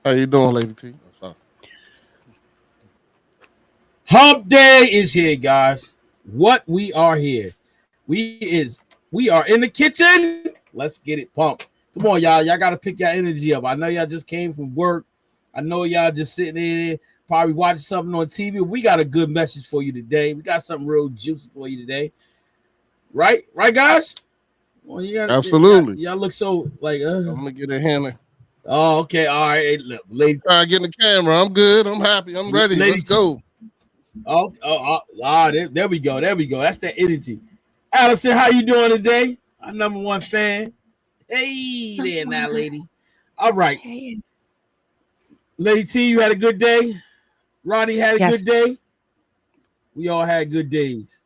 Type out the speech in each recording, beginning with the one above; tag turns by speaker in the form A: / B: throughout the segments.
A: How you doing, Lady T? Oh,
B: Hump Day is here, guys. What we are here. We are in the kitchen. Let's get it pumped. Come on, y'all. Y'all gotta pick your energy up. I know y'all just came from work. I know y'all just sitting there, probably watching something on TV. We got a good message for you today. We got something real juicy for you today. Right, guys? Well,
A: absolutely.
B: y'all look so like
A: I'm gonna get a hand.
B: Oh, okay. All right. Hey, look, lady.
A: Try to get in the camera. I'm good. I'm happy. I'm ready.
B: Lady
A: Let's go.
B: there we go. There we go. That's that energy. Allison, how you doing today? Our number one fan. Hey there now, lady. All right.
C: Hey.
B: Lady T, you had a good day? Ronnie had a good
C: Yes.
B: day? We all had good days.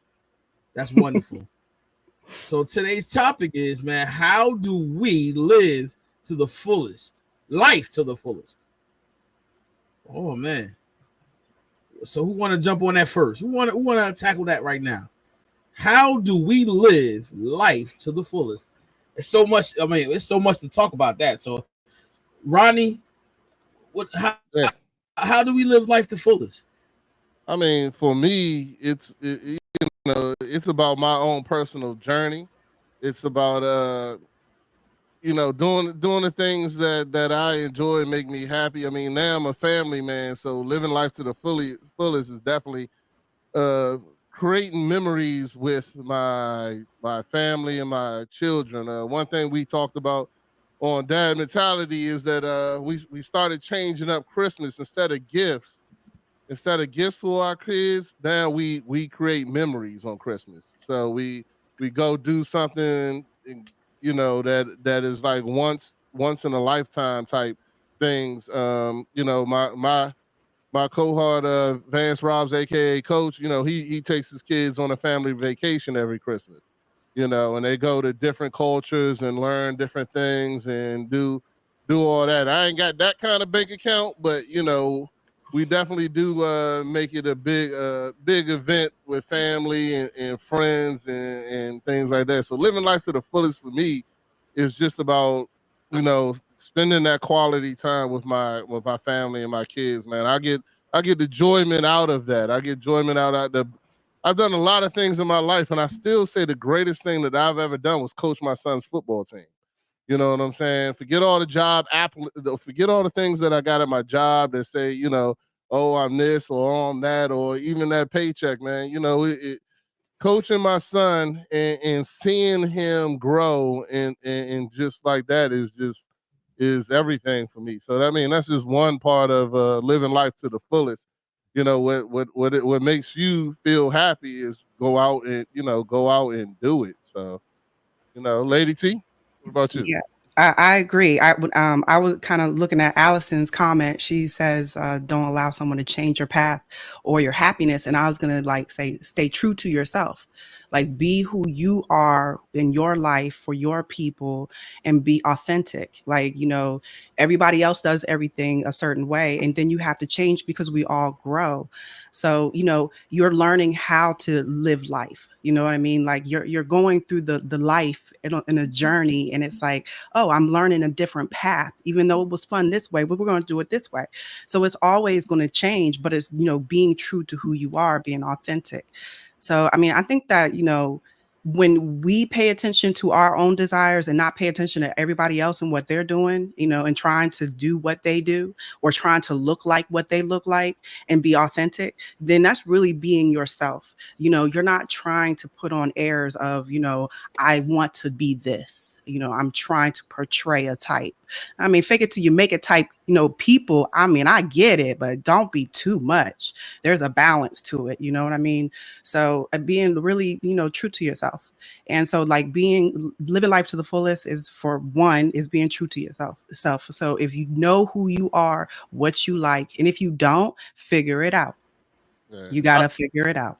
B: That's wonderful. So today's topic is, man, how do we live to the fullest? Life to the fullest. Oh man. So who want to jump on that first? Who want to tackle that right now? How do we live life to the fullest? It's so much. I mean, it's so much to talk about that. So, Ronnie,
A: Yeah.
B: how do we live life to fullest?
A: I mean, for me, it's about my own personal journey. It's about doing the things that I enjoy and make me happy. I mean, now I'm a family man, so living life to the fullest is definitely uh creating memories with my family and my children. One thing we talked about on Dad Mentality is that we started changing up Christmas instead of gifts for our kids. Now we create memories on Christmas. So we go do something, that is like once in a lifetime type things. My cohort, Vance Robs, aka Coach, he takes his kids on a family vacation every Christmas, and they go to different cultures and learn different things and do all that. I ain't got that kind of bank account, but we definitely do make it a big event with family and friends and things like that. So living life to the fullest for me is just about spending that quality time with my family and my kids. Man, I get the enjoyment out of that. I get enjoyment out of the. I've done a lot of things in my life, and I still say the greatest thing that I've ever done was coach my son's football team. You know what I'm saying? Forget all the forget all the things that I got at my job that say, oh, I'm this or oh, I'm that, or even that paycheck, man. Coaching my son and seeing him grow and just like that is everything for me. So that's just one part of living life to the fullest. What makes you feel happy is go out and do it. So, Lady T, what about you?
C: Yeah, I agree. I was kind of looking at Allison's comment. She says, "Don't allow someone to change your path or your happiness." And I was gonna like say, stay true to yourself. Like be who you are in your life for your people and be authentic. Like, everybody else does everything a certain way and then you have to change because we all grow. So, you're learning how to live life. You know what I mean? Like you're going through the life in a journey and it's like, oh, I'm learning a different path, even though it was fun this way, but we're going to do it this way. So it's always going to change, but it's, being true to who you are, being authentic. So, I mean, I think that, when we pay attention to our own desires and not pay attention to everybody else and what they're doing, and trying to do what they do or trying to look like what they look like and be authentic, then that's really being yourself. You're not trying to put on airs of, I want to be this, I'm trying to portray a type. I mean, fake it till you make it type, people. I mean, I get it, but don't be too much. There's a balance to it. You know what I mean? So being really, true to yourself. And so like living life to the fullest is for one is being true to yourself. So if you know who you are, what you like, and if you don't, figure it out.
A: Yeah.
C: You got to figure it out.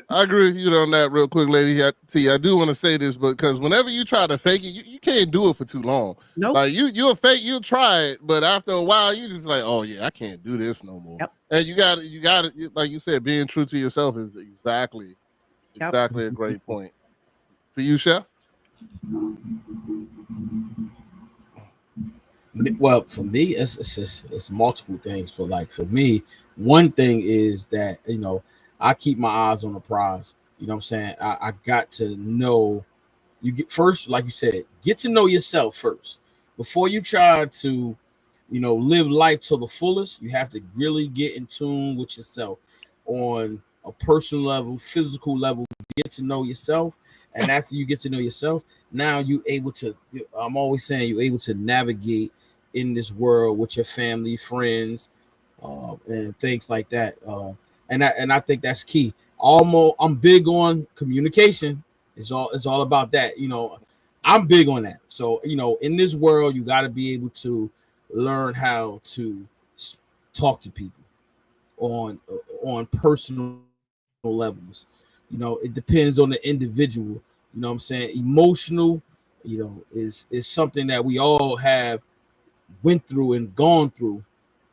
A: I agree with you on that real quick, Lady T. I do want to say this because whenever you try to fake it, you can't do it for too long.
C: Nope.
A: Like you'll fake, you'll try it, but after a while, you just like, oh yeah, I can't do this no more.
C: Yep.
A: And you got it. Like you said, being true to yourself is exactly a great point. To you, Chef.
B: Well, for me, it's multiple things. For me, one thing is that I keep my eyes on the prize. You know what I'm saying? I got to know you get first, like you said, get to know yourself first before you try to, live life to the fullest. You have to really get in tune with yourself on a personal level, physical level. Get to know yourself, and after you get to know yourself, now you able to. I'm always saying you're able to navigate in this world with your family, friends, and things like that. And I think that's key. I'm big on communication. It's all about that. I'm big on that. So in this world, you got to be able to learn how to talk to people on personal levels. It depends on the individual. You know what I'm saying? Emotional, is something that we all have went through and gone through.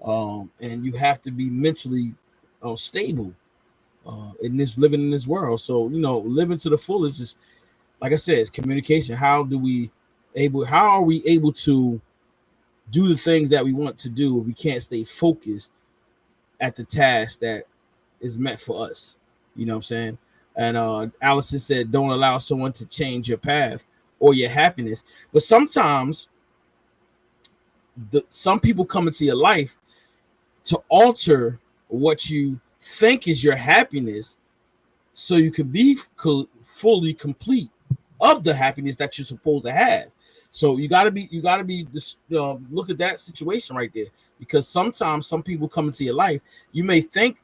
B: And you have to be mentally stable in this living in this world. So living to the fullest is, like I said, it's communication. How are we able to do the things that we want to do if we can't stay focused at the task that is meant for us? You know what I'm saying? And Allison said, don't allow someone to change your path or your happiness. But sometimes some people come into your life to alter what you think is your happiness so you can be fully complete of the happiness that you're supposed to have. So you gotta be look at that situation right there, because sometimes some people come into your life, you may think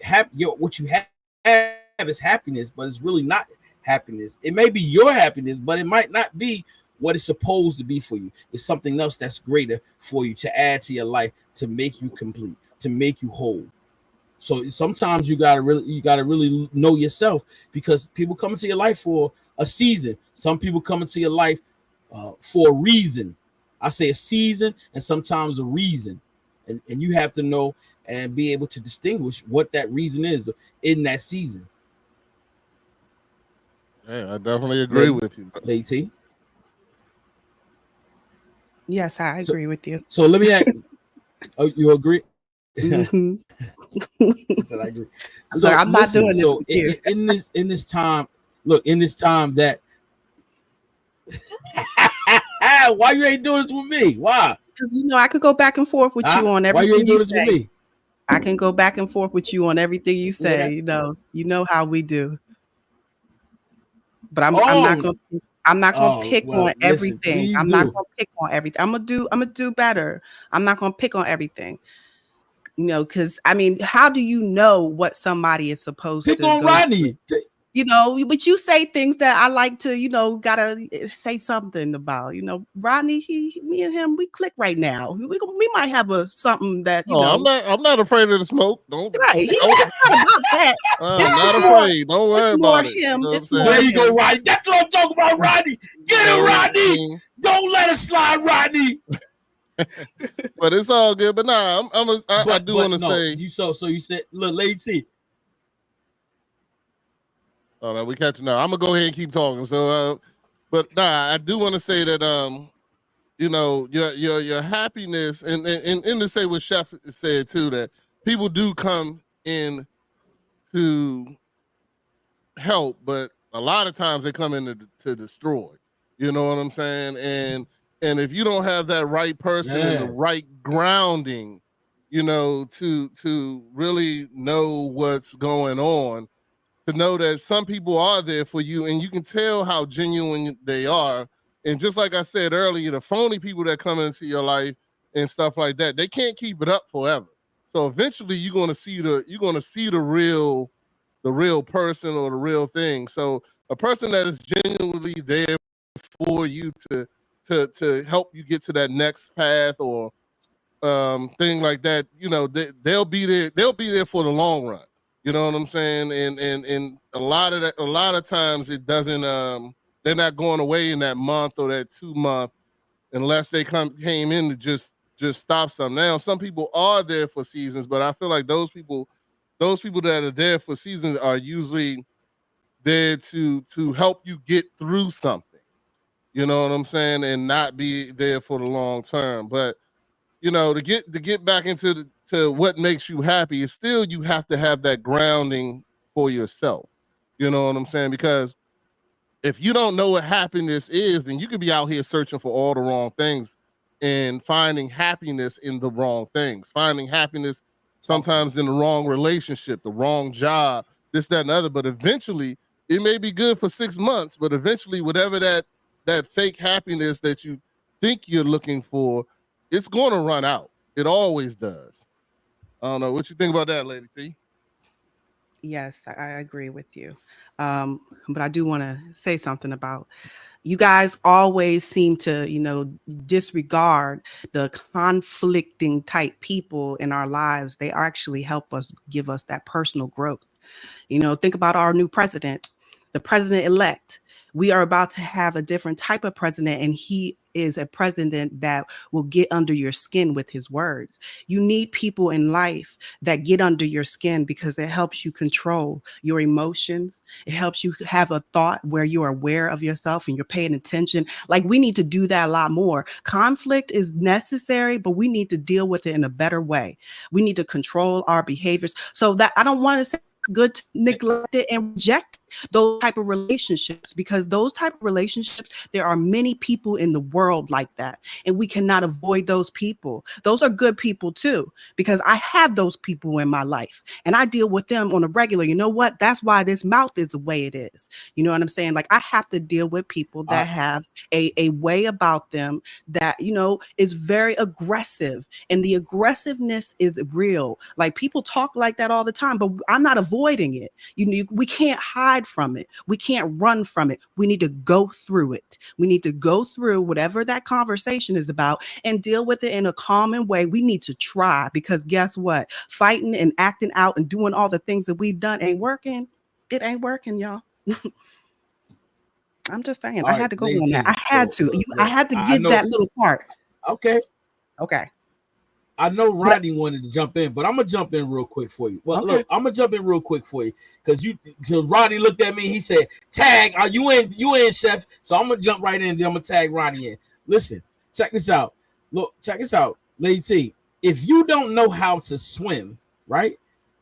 B: what you have is happiness, but it's really not happiness. It may be your happiness, but it might not be what it's supposed to be for you. It's something else that's greater for you to add to your life, to make you complete, to make you whole. So sometimes you gotta really know yourself, because people come into your life for a season. Some people come into your life for a reason. I say a season and sometimes a reason, and you have to know and be able to distinguish what that reason is in that season.
A: Yeah, I definitely agree with you.
B: Lady T.
C: Yes, I agree with you.
B: So let me ask. Oh, you agree?
C: Mm-hmm.
B: Said I agree.
C: So I'm not doing this with you.
B: In this time, look, in this time that why you ain't doing this with me? Why?
C: Because I could go back and forth with you on everything.
B: Why you ain't doing this
C: say.
B: with me?
C: I can go back and forth with you on everything you say.
B: Yeah.
C: You know how we do. But I'm not gonna pick on everything. I'm not gonna pick on everything. I'm gonna do better. I'm not gonna pick on everything. Because how do you know what somebody is supposed to
B: pick on
C: go
B: Rodney?
C: But you say things that I like to, gotta say something about. Rodney, me and him, we click right now. We might have something that
A: I'm not afraid of the smoke. Don't
C: right. He's not about that.
A: I'm not afraid. Don't worry about it.
C: Him. It's
B: more there you go, Rodney. That's what I'm talking about, Rodney. Get it, Rodney. Don't let it slide, Rodney.
A: But it's all good. But nah, I do want to say
B: you. So you said, look, Lady T.
A: Oh no, we catching up. I'm gonna go ahead and keep talking. So, but nah, I do want to say that your happiness and to say what Chef said too, that people do come in to help, but a lot of times they come in to destroy. You know what I'm saying? And if you don't have that right person and the right grounding, to really know what's going on, to know that some people are there for you and you can tell how genuine they are. And just like I said earlier, the phony people that come into your life and stuff like that, they can't keep it up forever. So eventually you're gonna see the real person or the real thing. So a person that is genuinely there for you to help you get to that next path or thing like that, they'll be there for the long run. You know what I'm saying? And a lot of times it doesn't they're not going away in that month or that 2 month unless they came in to just stop something. Now some people are there for seasons, but I feel like those people that are there for seasons are usually there to help you get through something. You know what I'm saying? And not be there for the long term. But to get back into to what makes you happy, is still you have to have that grounding for yourself. You know what I'm saying? Because if you don't know what happiness is, then you could be out here searching for all the wrong things and finding happiness in the wrong things, finding happiness sometimes in the wrong relationship, the wrong job, this, that, and the other. But eventually, it may be good for 6 months, but eventually, whatever that fake happiness that you think you're looking for, it's going to run out. It always does. I don't know. What you think about that, Lady T?
C: Yes, I agree with you. But I do want to say something about, you guys always seem to, disregard the conflicting type people in our lives. They actually help us, give us that personal growth. Think about our new president, the president-elect. We are about to have a different type of president, and he is a president that will get under your skin with his words. You need people in life that get under your skin, because it helps you control your emotions. It helps you have a thought where you're aware of yourself and you're paying attention. Like, we need to do that a lot more. Conflict is necessary, but we need to deal with it in a better way. We need to control our behaviors, so that I don't want to say it's good to neglect it and reject those type of relationships, because those type of relationships, there are many people in the world like that, and we cannot avoid those people. Those are good people too, because I have those people in my life and I deal with them on a regular. You know what? That's why this mouth is the way it is. You know what I'm saying? Like, I have to deal with people that have a way about them that, is very aggressive, and the aggressiveness is real. Like, people talk like that all the time, but I'm not avoiding it. We can't hide from it. We can't run from it. We need to go through it. We need to go through whatever that conversation is about and deal with it in a common way. We need to try, because guess what? Fighting and acting out and doing all the things that we've done ain't working. It ain't working, y'all. I'm just saying. I had to go on that. I had to. I had to give that little part.
B: Okay. I know Rodney
C: But,
B: wanted to jump in, but I'm gonna jump in real quick for you. Well,
C: okay.
B: Look, I'm gonna jump in real quick for you, because Rodney looked at me. He said, "Tag, are you in? You in, Chef?" So I'm gonna jump right in. Then I'm gonna tag Rodney in. Listen, check this out. Look, check this out, Lady T. If you don't know how to swim, right?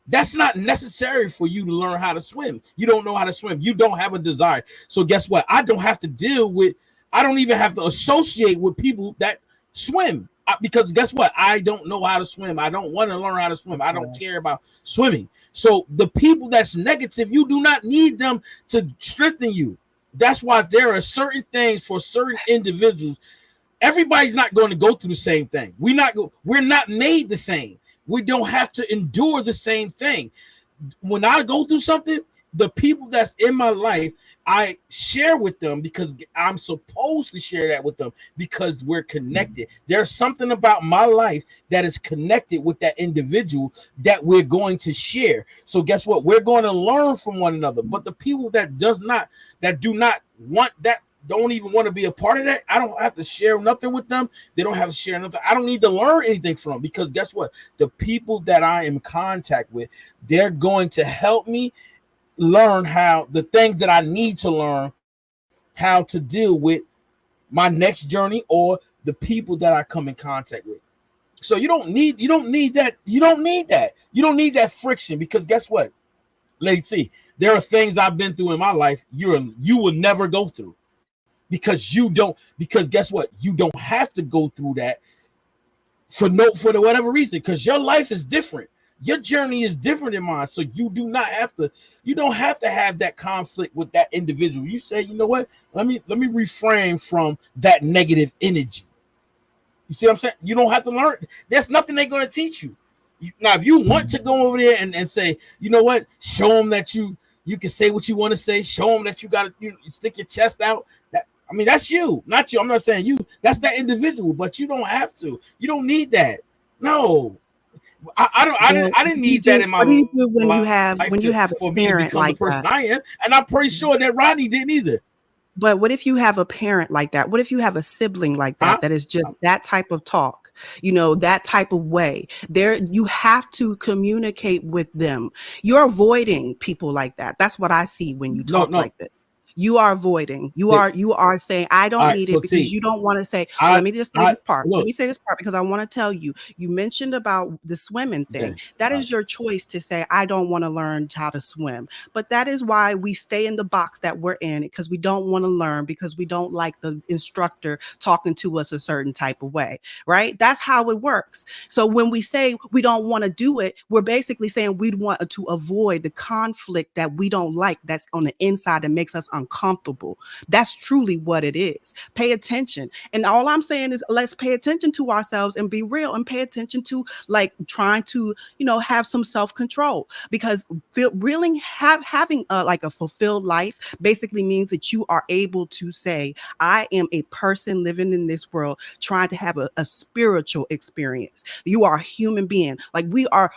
B: That's not necessary for you to learn how to swim. You don't know how to swim. You don't have a desire. So guess what? I don't have to deal with. I don't even have to associate with people that swim. Because guess what? I don't know how to swim. I don't want to learn how to swim. I don't care about swimming. So the people that's negative, you do not need them to strengthen you. That's why there are certain things for certain individuals. Everybody's not going to go through the same thing. We're not made the same. We don't have to endure the same thing. When I go through something, the people that's in my life, I share with them because I'm supposed to share that with them, because we're connected. There's something about my life that is connected with that individual that we're going to share. So guess what? We're going to learn from one another. But the people that do not want that, don't even want to be a part of that, I don't have to share nothing with them. They don't have to share nothing. I don't need to learn anything from them, because guess what? The people that I am in contact with, they're going to help me learn how the things that I need to learn how to deal with my next journey or the people that I come in contact with. So you don't need that friction, because guess what, Lady T, there are things I've been through in my life you will never go through, because guess what, you don't have to go through that for whatever reason, because your life is different. Your journey is different than mine, so you don't have to have that conflict with that individual. You say, you know what? Let me refrain from that negative energy. You see what I'm saying? You don't have to learn. There's nothing they're going to teach you. Now, if you want to go over there and say, you know what? Show them that you can say what you want to say. Show them that you got to stick your chest out. That's you, not you. I'm not saying you. That's that individual, but you don't have to. You don't need that. No. I didn't need that in my life. What do you do
C: when you have a parent like that?
B: I am, and I'm pretty sure that Rodney didn't either.
C: But what if you have a parent like that? What if you have a sibling like that that is just that type of talk, that type of way? You have to communicate with them. You're avoiding people like that. That's what I see when you talk like this. You are avoiding. You are saying, I don't need it because you don't want to say, let me just say this part. Let me say this part because I want to tell you, you mentioned about the swimming thing. That is your choice to say, I don't want to learn how to swim. But that is why we stay in the box that we're in, because we don't want to learn, because we don't like the instructor talking to us a certain type of way, right? That's how it works. So when we say we don't want to do it, we're basically saying we want to avoid the conflict that we don't like, that's on the inside that makes us uncomfortable. That's truly what it is. Pay attention. And all I'm saying is let's pay attention to ourselves and be real and pay attention to like trying to, have some self-control, because really having like a fulfilled life basically means that you are able to say, I am a person living in this world trying to have a spiritual experience. You are a human being. Like we are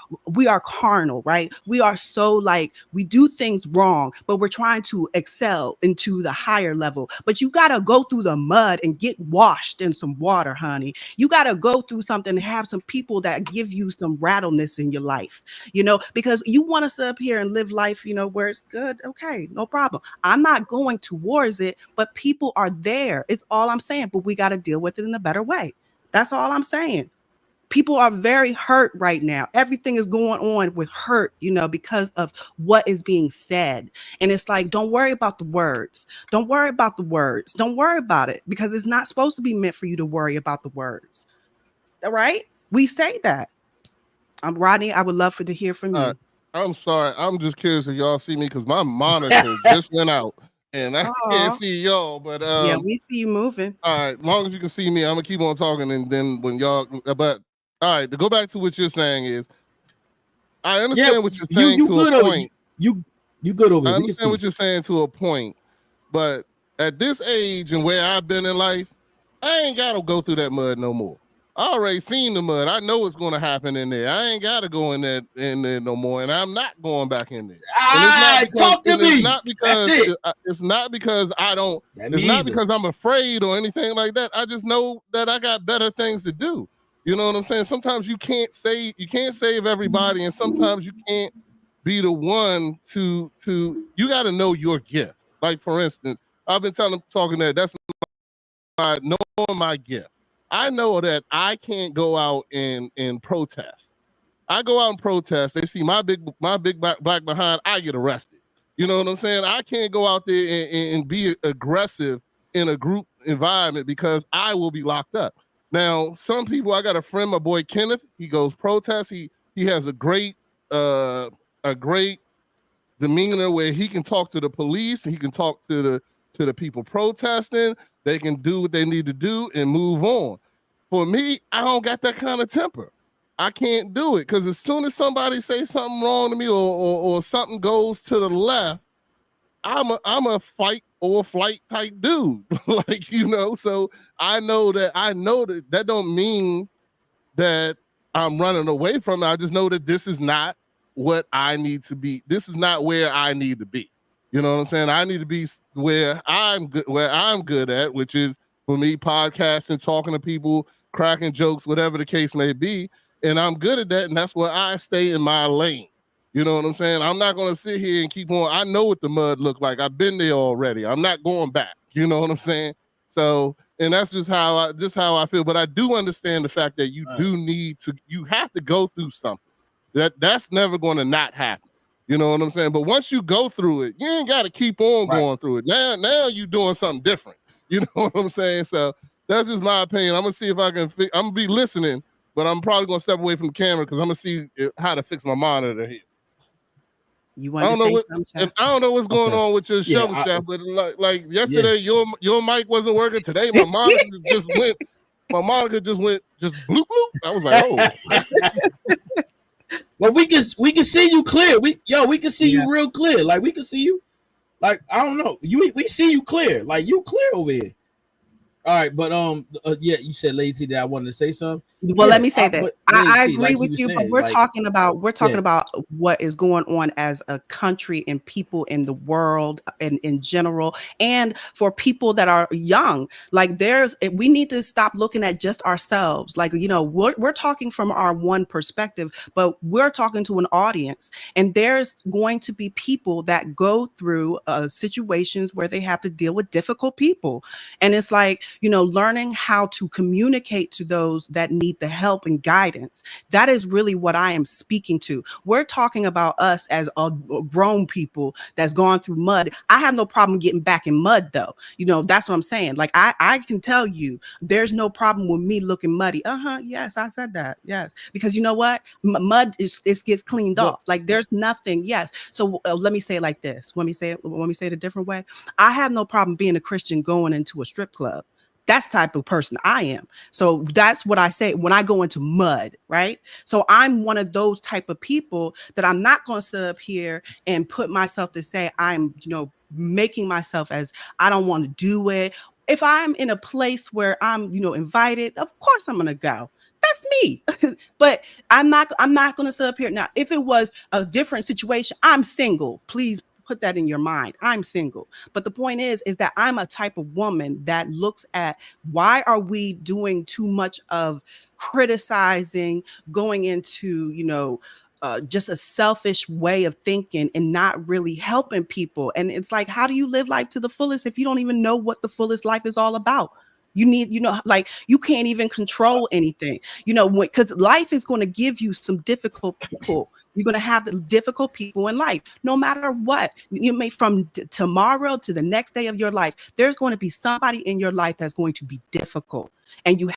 C: carnal, right? We are so like, we do things wrong, but we're trying to excel into the higher level. But you got to go through the mud and get washed in some water, honey. You got to go through something and have some people that give you some rattleness in your life, because you want to sit up here and live life, where it's good. Okay, no problem. I'm not going towards it, but people are there. It's all I'm saying, but we got to deal with it in a better way. That's all I'm saying. People are very hurt right now. Everything is going on with hurt, because of what is being said. And it's like, don't worry about the words. Don't worry about the words. Don't worry about it, because it's not supposed to be meant for you to worry about the words. All right? We say that. Rodney, I would love to hear from you.
A: I'm sorry. I'm just curious if y'all see me, because my monitor just went out. And I can't see y'all, but
C: yeah, we see you moving.
A: All right, as long as you can see me, I'm gonna keep on talking, and then when y'all, but all right, to go back to what you're saying is, I understand what you're saying to a point.
B: You good over here.
A: I understand what you're saying to a point, but at this age and where I've been in life, I ain't gotta go through that mud no more. I already seen the mud. I know what's gonna happen in there. I ain't gotta go in there no more, and I'm not going back in there.
B: Talk to me.
A: It's not because I don't. It's not because I'm afraid or anything like that. I just know that I got better things to do. You know what I'm saying? Sometimes you can't save everybody, and sometimes you can't be the one to. You got to know your gift. Like for instance, I've been talking that that's knowing my gift. I know that I can't go out and protest. I go out and protest. They see my big black behind. I get arrested. You know what I'm saying? I can't go out there and be aggressive in a group environment because I will be locked up. Now, some people, I got a friend, my boy Kenneth. He goes protest. He has a great demeanor where he can talk to the police. He can talk to the people protesting. They can do what they need to do and move on. For me, I don't got that kind of temper. I can't do it because as soon as somebody says something wrong to me or something goes to the left, I'm a fight or flight type dude. So I know that don't mean that I'm running away from it. I just know that this is not what I need to be. This is not where I need to be. You know what I'm saying? I need to be where I'm good at, which is for me, podcasting, talking to people, cracking jokes, whatever the case may be. And I'm good at that. And that's where I stay in my lane. You know what I'm saying? I'm not going to sit here and keep on. I know what the mud look like. I've been there already. I'm not going back. You know what I'm saying? So, and that's just how I feel. But I do understand the fact that you you have to go through something. That's never going to not happen. You know what I'm saying? But once you go through it, you ain't got to keep on going through it. Now you doing something different. You know what I'm saying? So that's just my opinion. I'm going to see if I can I'm going to be listening, but I'm probably going to step away from the camera because I'm going to see how to fix my monitor here.
C: You want to say something?
A: I don't know what's going on with your show, Chef, but like yesterday, your mic wasn't working. Today, my monitor just went just bloop bloop. I was like, oh.
B: Well, we can see you clear. We can see you real clear. Like we can see you. Like I don't know. We see you clear. Like you clear over here. All right, but yeah, you said lazy that I wanted to say something.
C: Well,
B: Yeah,
C: let me say this.
B: but
C: I
B: lazy,
C: agree
B: like you
C: with
B: were
C: you, but
B: saying,
C: we're
B: like
C: talking about
B: yeah,
C: what is going on as a country and people in the world and in general, and for people that are young. Like we need to stop looking at just ourselves. Like, we're talking from our one perspective, but we're talking to an audience, and there's going to be people that go through situations where they have to deal with difficult people. And it's like, learning how to communicate to those that need the help and guidance. That is really what I am speaking to. We're talking about us as a grown people that's gone through mud. I have no problem getting back in mud, though. That's what I'm saying. Like, I can tell you, there's no problem with me looking muddy. Yes, I said that. Yes, because you know what? Mud it gets cleaned
B: but
C: off. Like, there's nothing. Yes. So let me say it like this. Let me say it a different way. I have no problem being a Christian going into a strip club. That's the type of person I am. So that's what I say when I go into mud, right? So I'm one of those type of people that I'm not going to sit up here and put myself to say I'm, making myself as I don't want to do it. If I'm in a place where I'm, invited, of course I'm going to go. That's me. But I'm not going to sit up here. Now, if it was a different situation, I'm single. Please put that in your mind. I'm single. But the point is that I'm a type of woman that looks at why are we doing too much of criticizing, going into, just a selfish way of thinking and not really helping people. And it's like, how do you live life to the fullest if you don't even know what the fullest life is all about? You need, like, you can't even control anything, because life is going to give you some difficult people. You're going to have the difficult people in life, no matter what. You may from tomorrow to the next day of your life, there's going to be somebody in your life that's going to be difficult. And you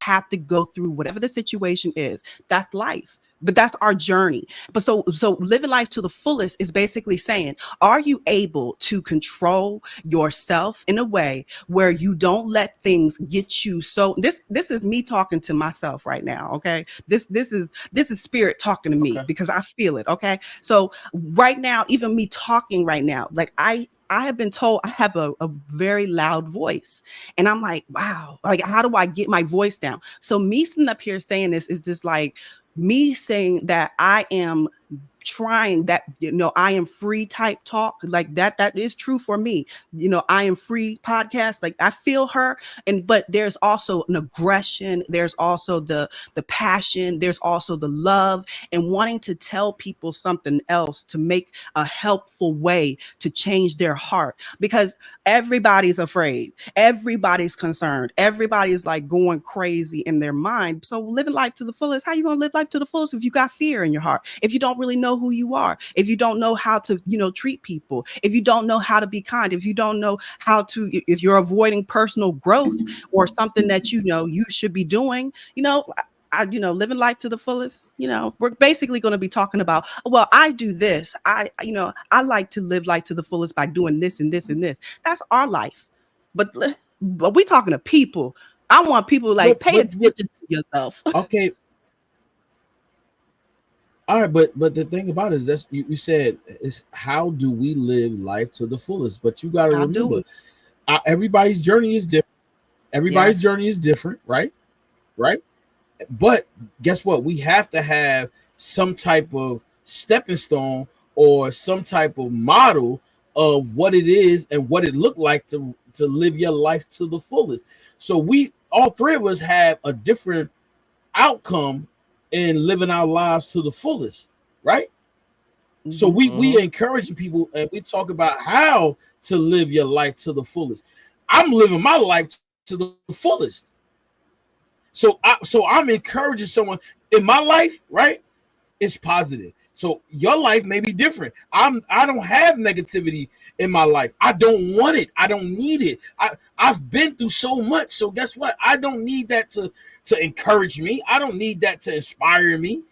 C: have to go through whatever the situation is. That's life. But that's our journey. But so living life to the fullest is basically saying, are you able to control yourself in a way where you don't let things get you? So this is me talking to myself right now. Okay. This is spirit talking to me
B: okay.
C: because I feel it. Okay. So right now, even me talking right now, like I have been told I have a very loud voice. And I'm like, wow, like, how do I get my voice down? So me sitting up here saying this is just like me saying that I am trying that, I am free type talk, like that is true for me. I am free podcast, like I feel her. But there's also an aggression, there's also the passion, there's also the love and wanting to tell people something else to make a helpful way to change their heart, because everybody's afraid, everybody's concerned, everybody's like going crazy in their mind. So living life to the fullest, how you gonna live life to the fullest if you got fear in your heart, if you don't really know who you are, if you don't know how to treat people, if you don't know how to be kind, if you don't know how to, if you're avoiding personal growth or something that you should be doing, living life to the fullest, we're basically going to be talking about, well, I do this, I like to live life to the fullest by doing this and this and this. That's our life. But we talking to people. I want people like pay attention to yourself.
B: Okay. All right, but the thing about it is that's you said is how do we live life to the fullest? But you got to
C: How do
B: remember,
C: we?
B: everybody's journey is different. Everybody's
C: Yes.
B: journey is different, right? Right. But guess what? We have to have some type of stepping stone or some type of model of what it is and what it looked like to live your life to the fullest. So we all three of us have a different outcome in living our lives to the fullest, right? So we encouraging people and we talk about how to live your life to the fullest. I'm living my life to the fullest. So I'm encouraging someone in my life, right? It's positive. So your life may be different. I don't have negativity in my life. I don't want it. I don't need it. I've been through so much. So guess what? I don't need that to encourage me. I don't need that to inspire me.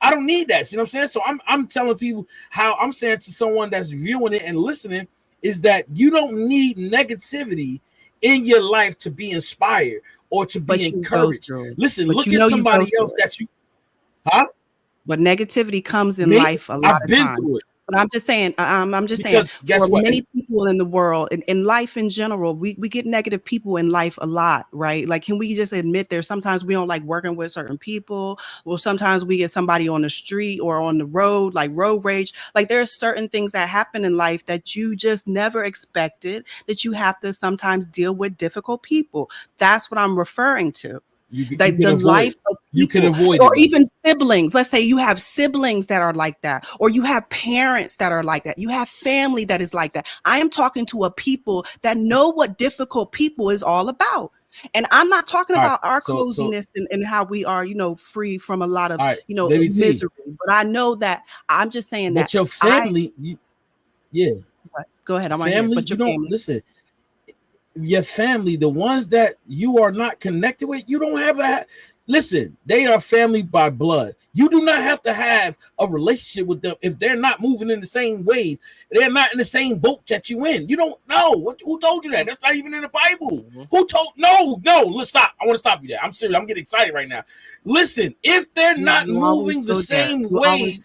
B: I don't need that. See what I'm saying? So I'm telling people how I'm saying to someone that's viewing it and listening is that you don't need negativity in your life to be inspired or to be encouraged. Listen,
C: But
B: look at somebody else that you, huh?
C: But negativity comes in
B: Me?
C: life a lot
B: I've
C: of
B: been
C: times.
B: through it.
C: But I'm just saying,
B: Because guess
C: for
B: what?
C: many people in the world, in life in general, we get negative people in life a lot, right? Like, can we just admit there sometimes we don't like working with certain people, or sometimes we get somebody on the street or on the road, like road rage. Like, there's certain things that happen in life that you just never expected, that you have to sometimes deal with difficult people. That's what I'm referring to.
B: You
C: Like
B: can
C: the
B: avoid
C: life
B: it.
C: of
B: You can
C: people,
B: avoid
C: or
B: it though.
C: even siblings. Let's say you have siblings that are like that, or you have parents that are like that. You have family that is like that. I am talking to a people that know what difficult people is all about. And I'm not talking
B: All right.
C: about our
B: So
C: coziness and how we are, free from a lot of,
B: all right, Lady T.
C: misery. But I know that I'm just saying that
B: But your family, yeah,
C: go ahead. I want to hear.
B: family,
C: But
B: you
C: your
B: don't
C: family.
B: listen. Your family, the ones that you are not connected with, you don't have listen, they are family by blood. You do not have to have a relationship with them if they're not moving in the same wave. They're not in the same boat that you in. You don't know. Who told you that? That's not even in the Bible.
A: Mm-hmm.
B: Who told? No, let's stop. I want to stop you there. I'm serious. I'm getting excited right now. Listen, if they're not moving the same wave,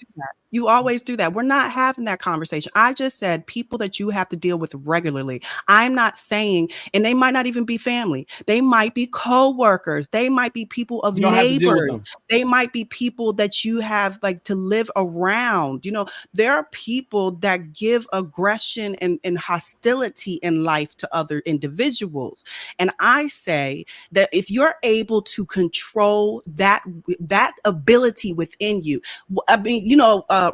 C: you always do that. We're not having that conversation. I just said people that you have to deal with regularly. I'm not saying, and they might not even be family. They might be co-workers. They might be people of
B: you don't have to deal with
C: neighbors.
B: them.
C: They might be people that you have like to live around. There are people that give aggression and hostility in life to other individuals. And I say that if you're able to control that ability within you, I mean,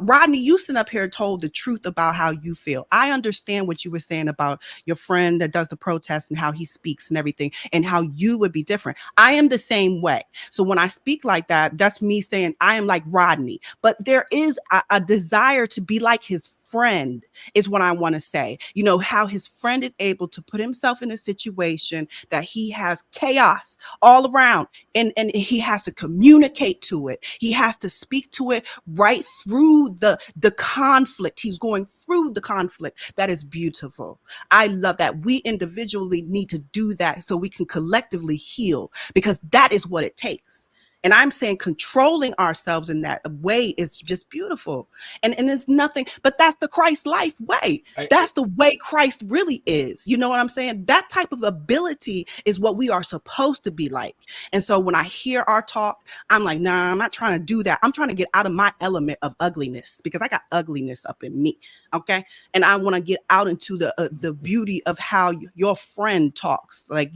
C: Rodney, you sit up here told the truth about how you feel. I understand what you were saying about your friend that does the protest and how he speaks and everything, and how you would be different. I am the same way. So when I speak like that, that's me saying I am like Rodney. But there is a desire to be like his friend, is what I want to say. How his friend is able to put himself in a situation that he has chaos all around, and he has to communicate to it. He has to speak to it right through the conflict. He's going through the conflict. That is beautiful. I love that. We individually need to do that so we can collectively heal, because that is what it takes. And I'm saying controlling ourselves in that way is just beautiful. And it's nothing, but that's the Christ life way. That's the way Christ really is. You know what I'm saying? That type of ability is what we are supposed to be like. And so when I hear our talk, I'm like, nah, I'm not trying to do that. I'm trying to get out of my element of ugliness, because I got ugliness up in me. Okay. And I want to get out into the beauty of how your friend talks. Like,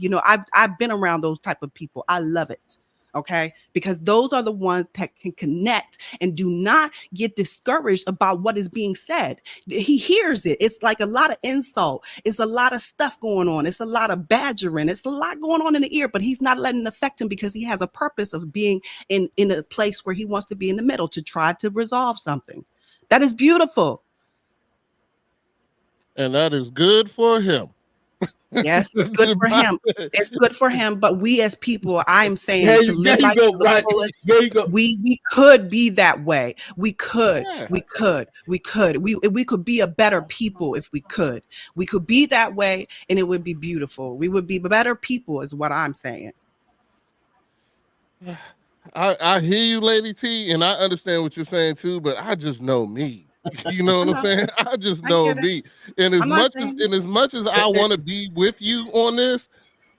C: I've been around those type of people. I love it. Okay, because those are the ones that can connect and do not get discouraged about what is being said. He hears it. It's like a lot of insult. It's a lot of stuff going on. It's a lot of badgering. It's a lot going on in the ear, but he's not letting it affect him, because he has a purpose of being in a place where he wants to be in the middle to try to resolve something. That is beautiful.
A: And that is good for him.
C: Yes, it's good for him. It's good for him. But we as people, I'm saying, to live life to the fullest,
B: there you go.
C: We could be that way. We could.
A: Yeah.
C: We could. We could be a better people if we could. We could be that way, and it would be beautiful. We would be better people, is what I'm saying.
A: I hear you, Lady T, and I understand what you're saying too, but I just know me. You know what I'm saying? I just know me. And as much as I want to be with you on this,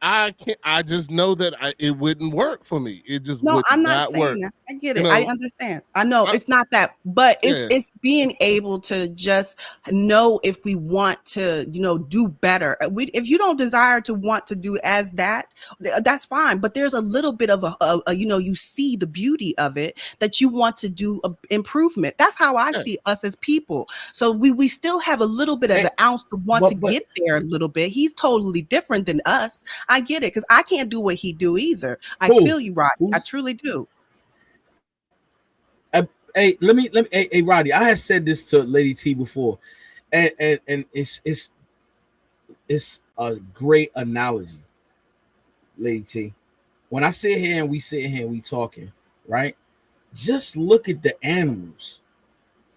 A: I can't. I just know that it wouldn't work for me. It just would
C: I'm
A: not
C: not saying
A: work.
C: that. I get it. I understand. I know it's not that, but it's being able to just know if we want to, do better. If you don't desire to want to do as that's fine. But there's a little bit of a you see the beauty of it, that you want to do improvement. That's how I see us as people. So we still have a little bit of an ounce to want to get there a little bit. He's totally different than us. I get it, because I can't do what he do either. I feel you, Rodney. I truly do.
B: Hey, let me. Hey, Rodney, I had said this to Lady T before, and it's a great analogy, Lady T. When I sit here and we talking, right? Just look at the animals.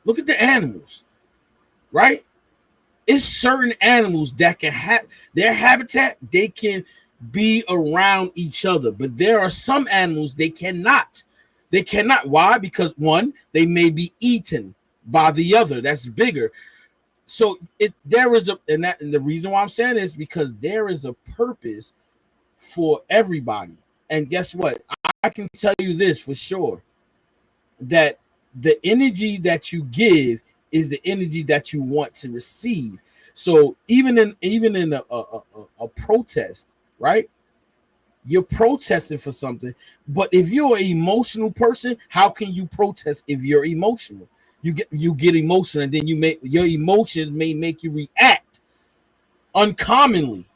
B: Look at the animals, right? It's certain animals that can have their habitat. They can be around each other, but there are some animals they cannot. Why? Because one, they may be eaten by the other that's bigger. So there is and the reason why I'm saying this because there is a purpose for everybody. And guess what? I can tell you this for sure, that the energy that you give is the energy that you want to receive. So even in a protest, right? You're protesting for something, but if you're an emotional person, how can you protest if you're emotional? You get emotional, and then your emotions may make you react uncommonly.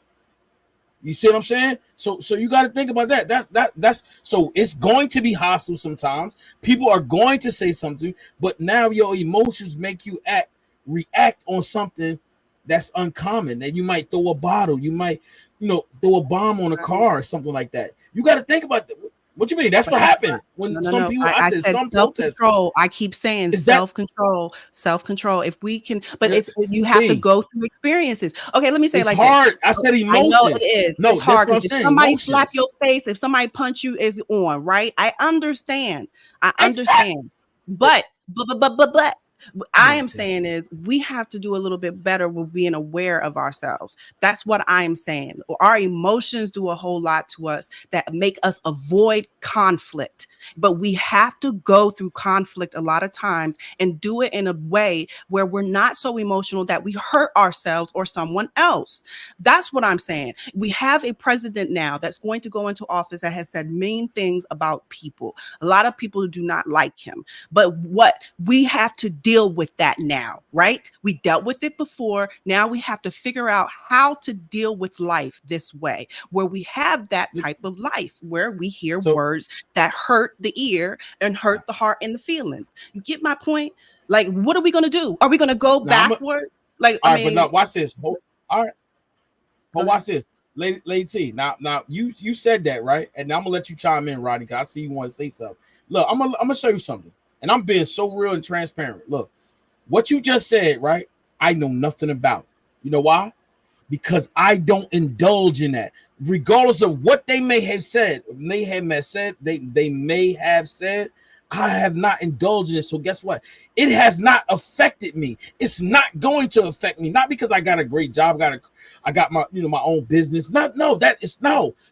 B: You see what I'm saying? So you got to think about that. That's so it's going to be hostile sometimes. People are going to say something, but now your emotions make you react on something that's uncommon. That you might throw a bottle, you might, throw a bomb on a car or something like that. You got to think about that. What you mean? That's what happened when some people.
C: I said self-control. I keep saying self-control. If we can, but it's you have to go through experiences. Okay, let me say it like
B: hard.
C: This.
B: I said emotion.
C: I know it is.
B: No,
C: it's hard
B: because
C: if somebody slap your face, if somebody punch you, is on, right? I understand.
B: Exactly.
C: But I am saying is we have to do a little bit better with being aware of ourselves. That's what I'm saying. Our emotions do a whole lot to us that make us avoid conflict. But we have to go through conflict a lot of times and do it in a way where we're not so emotional that we hurt ourselves or someone else. That's what I'm saying. We have a president now that's going to go into office that has said mean things about people. A lot of people do not like him. But what we have to deal with that now, right? We dealt with it before. Now we have to figure out how to deal with life this way, where we have that type of life where we hear words that hurt the ear and hurt the heart and the feelings. You get my point? Like, what are we going to do? Are we going to go backwards?
B: But now watch this. All right. But watch this. Lady T. Now you said that, right? And now I'm gonna let you chime in, Rodney, because I see you want to say something. Look, I'm gonna show you something. And I'm being so real and transparent. Look, what you just said, right? I know nothing about. You know why? Because I don't indulge in that. Regardless of what they may have said, they may have said, I have not indulged in it. So guess what? It has not affected me. It's not going to affect me. Not because I got a great job, I got my my own business. No,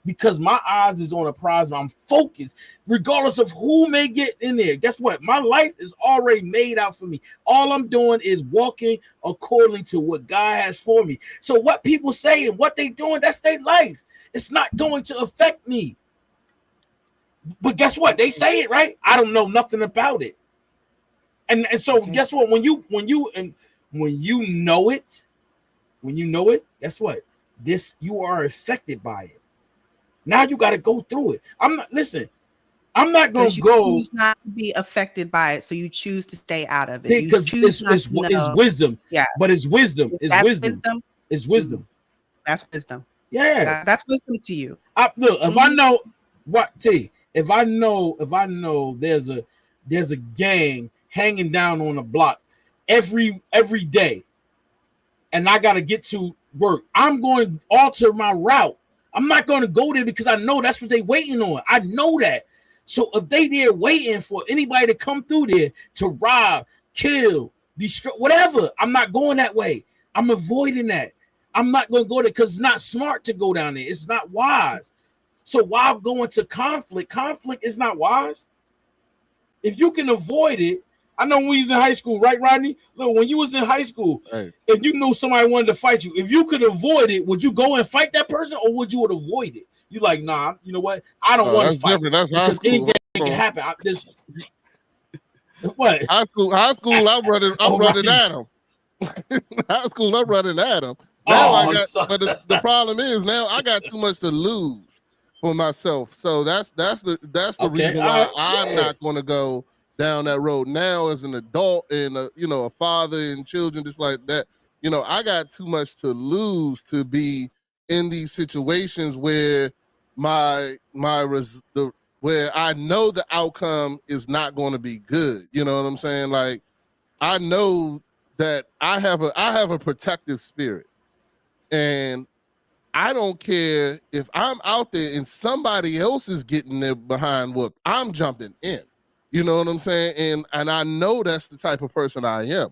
B: because my eyes is on a prize. I'm focused, regardless of who may get in there. Guess what? My life is already made out for me. All I'm doing is walking according to what God has for me. So what people say and what they doing, that's their life. It's not going to affect me. But guess what? They say it, right? I don't know nothing about it. And so guess what? When you know it, guess what? You are affected by it. Now you got to go through it. I'm not going to go.
C: Choose not to be affected by it, so you choose to stay out of it.
B: Because it's wisdom.
C: Yeah,
B: but it's wisdom. It's wisdom. It's wisdom.
C: That's wisdom.
B: Yeah,
C: that's wisdom to you.
B: Look, if I know what T. If I know there's a gang hanging down on the block every day, and I gotta get to work, I'm going to alter my route. I'm not going to go there because I know that's what they waiting on. I know that. So if they there waiting for anybody to come through there to rob, kill, destroy, whatever, I'm not going that way. I'm avoiding that. I'm not going to go there because it's not smart to go down there. It's not wise. So while going to conflict is not wise. If you can avoid it, I know when we was in high school, right, Rodney? Look, when you was in high school,
A: right,
B: if you know somebody wanted to fight you, if you could avoid it, would you go and fight that person, or would you avoid it? You like, nah, you know what? I don't want to fight.
A: That's high school.
B: Anything can happen. What?
A: High school, I'm running at him. High school, I'm running at him. Now but the problem is now I got too much to lose for myself. So that's the reason why I'm not going to go down that road now as an adult and a father and children just like that. I got too much to lose to be in these situations where where I know the outcome is not going to be good. You know what I'm saying? Like I know that I have a protective spirit, and I don't care if I'm out there and somebody else is getting their behind whooped. I'm jumping in. You know what I'm saying? And I know that's the type of person I am.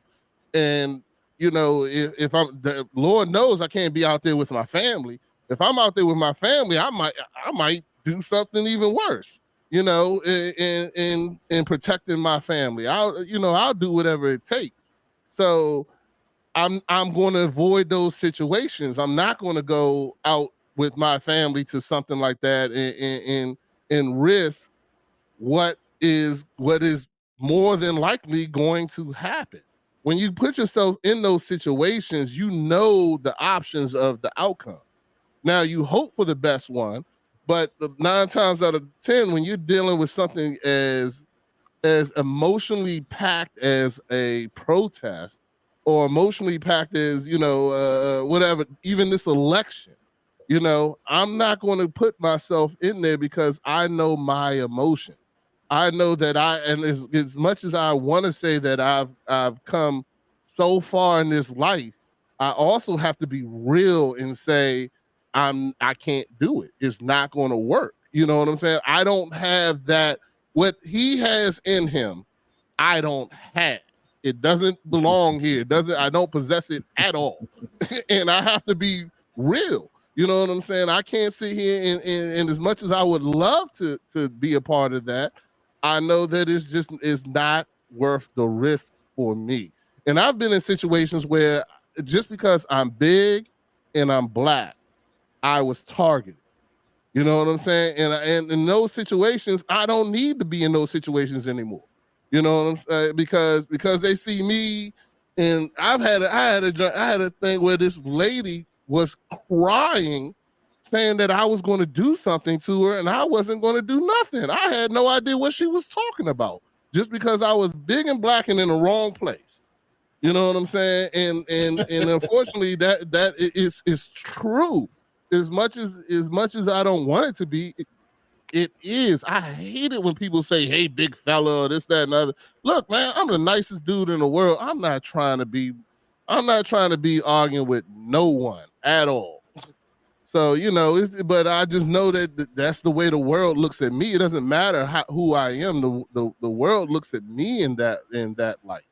A: And you know, if I'm, the Lord knows I can't be out there with my family. If I'm out there with my family, I might do something even worse. You know, in protecting my family, I'll do whatever it takes. So I'm going to avoid those situations. I'm not going to go out with my family to something like that and risk what is more than likely going to happen. When you put yourself in those situations, you know the options of the outcomes. Now you hope for the best one, but the 9 times out of 10, when you're dealing with something as emotionally packed as a protest, or emotionally packed as, whatever, even this election, I'm not going to put myself in there because I know my emotions. I know that and as much as I want to say that I've come so far in this life, I also have to be real and say I can't do it. It's not going to work. You know what I'm saying? I don't have that. What he has in him, I don't have. It doesn't belong here. I don't possess it at all. And I have to be real. You know what I'm saying? I can't sit here and as much as I would love to be a part of that, I know that it's not worth the risk for me. And I've been in situations where just because I'm big and I'm black, I was targeted. You know what I'm saying? And in those situations, I don't need to be in those situations anymore. You know what I'm saying? Because they see me, and I had a thing where this lady was crying, saying that I was going to do something to her, and I wasn't going to do nothing. I had no idea what she was talking about, just because I was big and black and in the wrong place. You know what I'm saying? And unfortunately, that is true. As much as I don't want it to be, it is. I hate it when people say, "Hey, big fella," or this, that, and other. Look, man, I'm the nicest dude in the world. I'm not trying to be arguing with no one at all. So but I just know that that's the way the world looks at me. It doesn't matter who I am. The world looks at me in that light.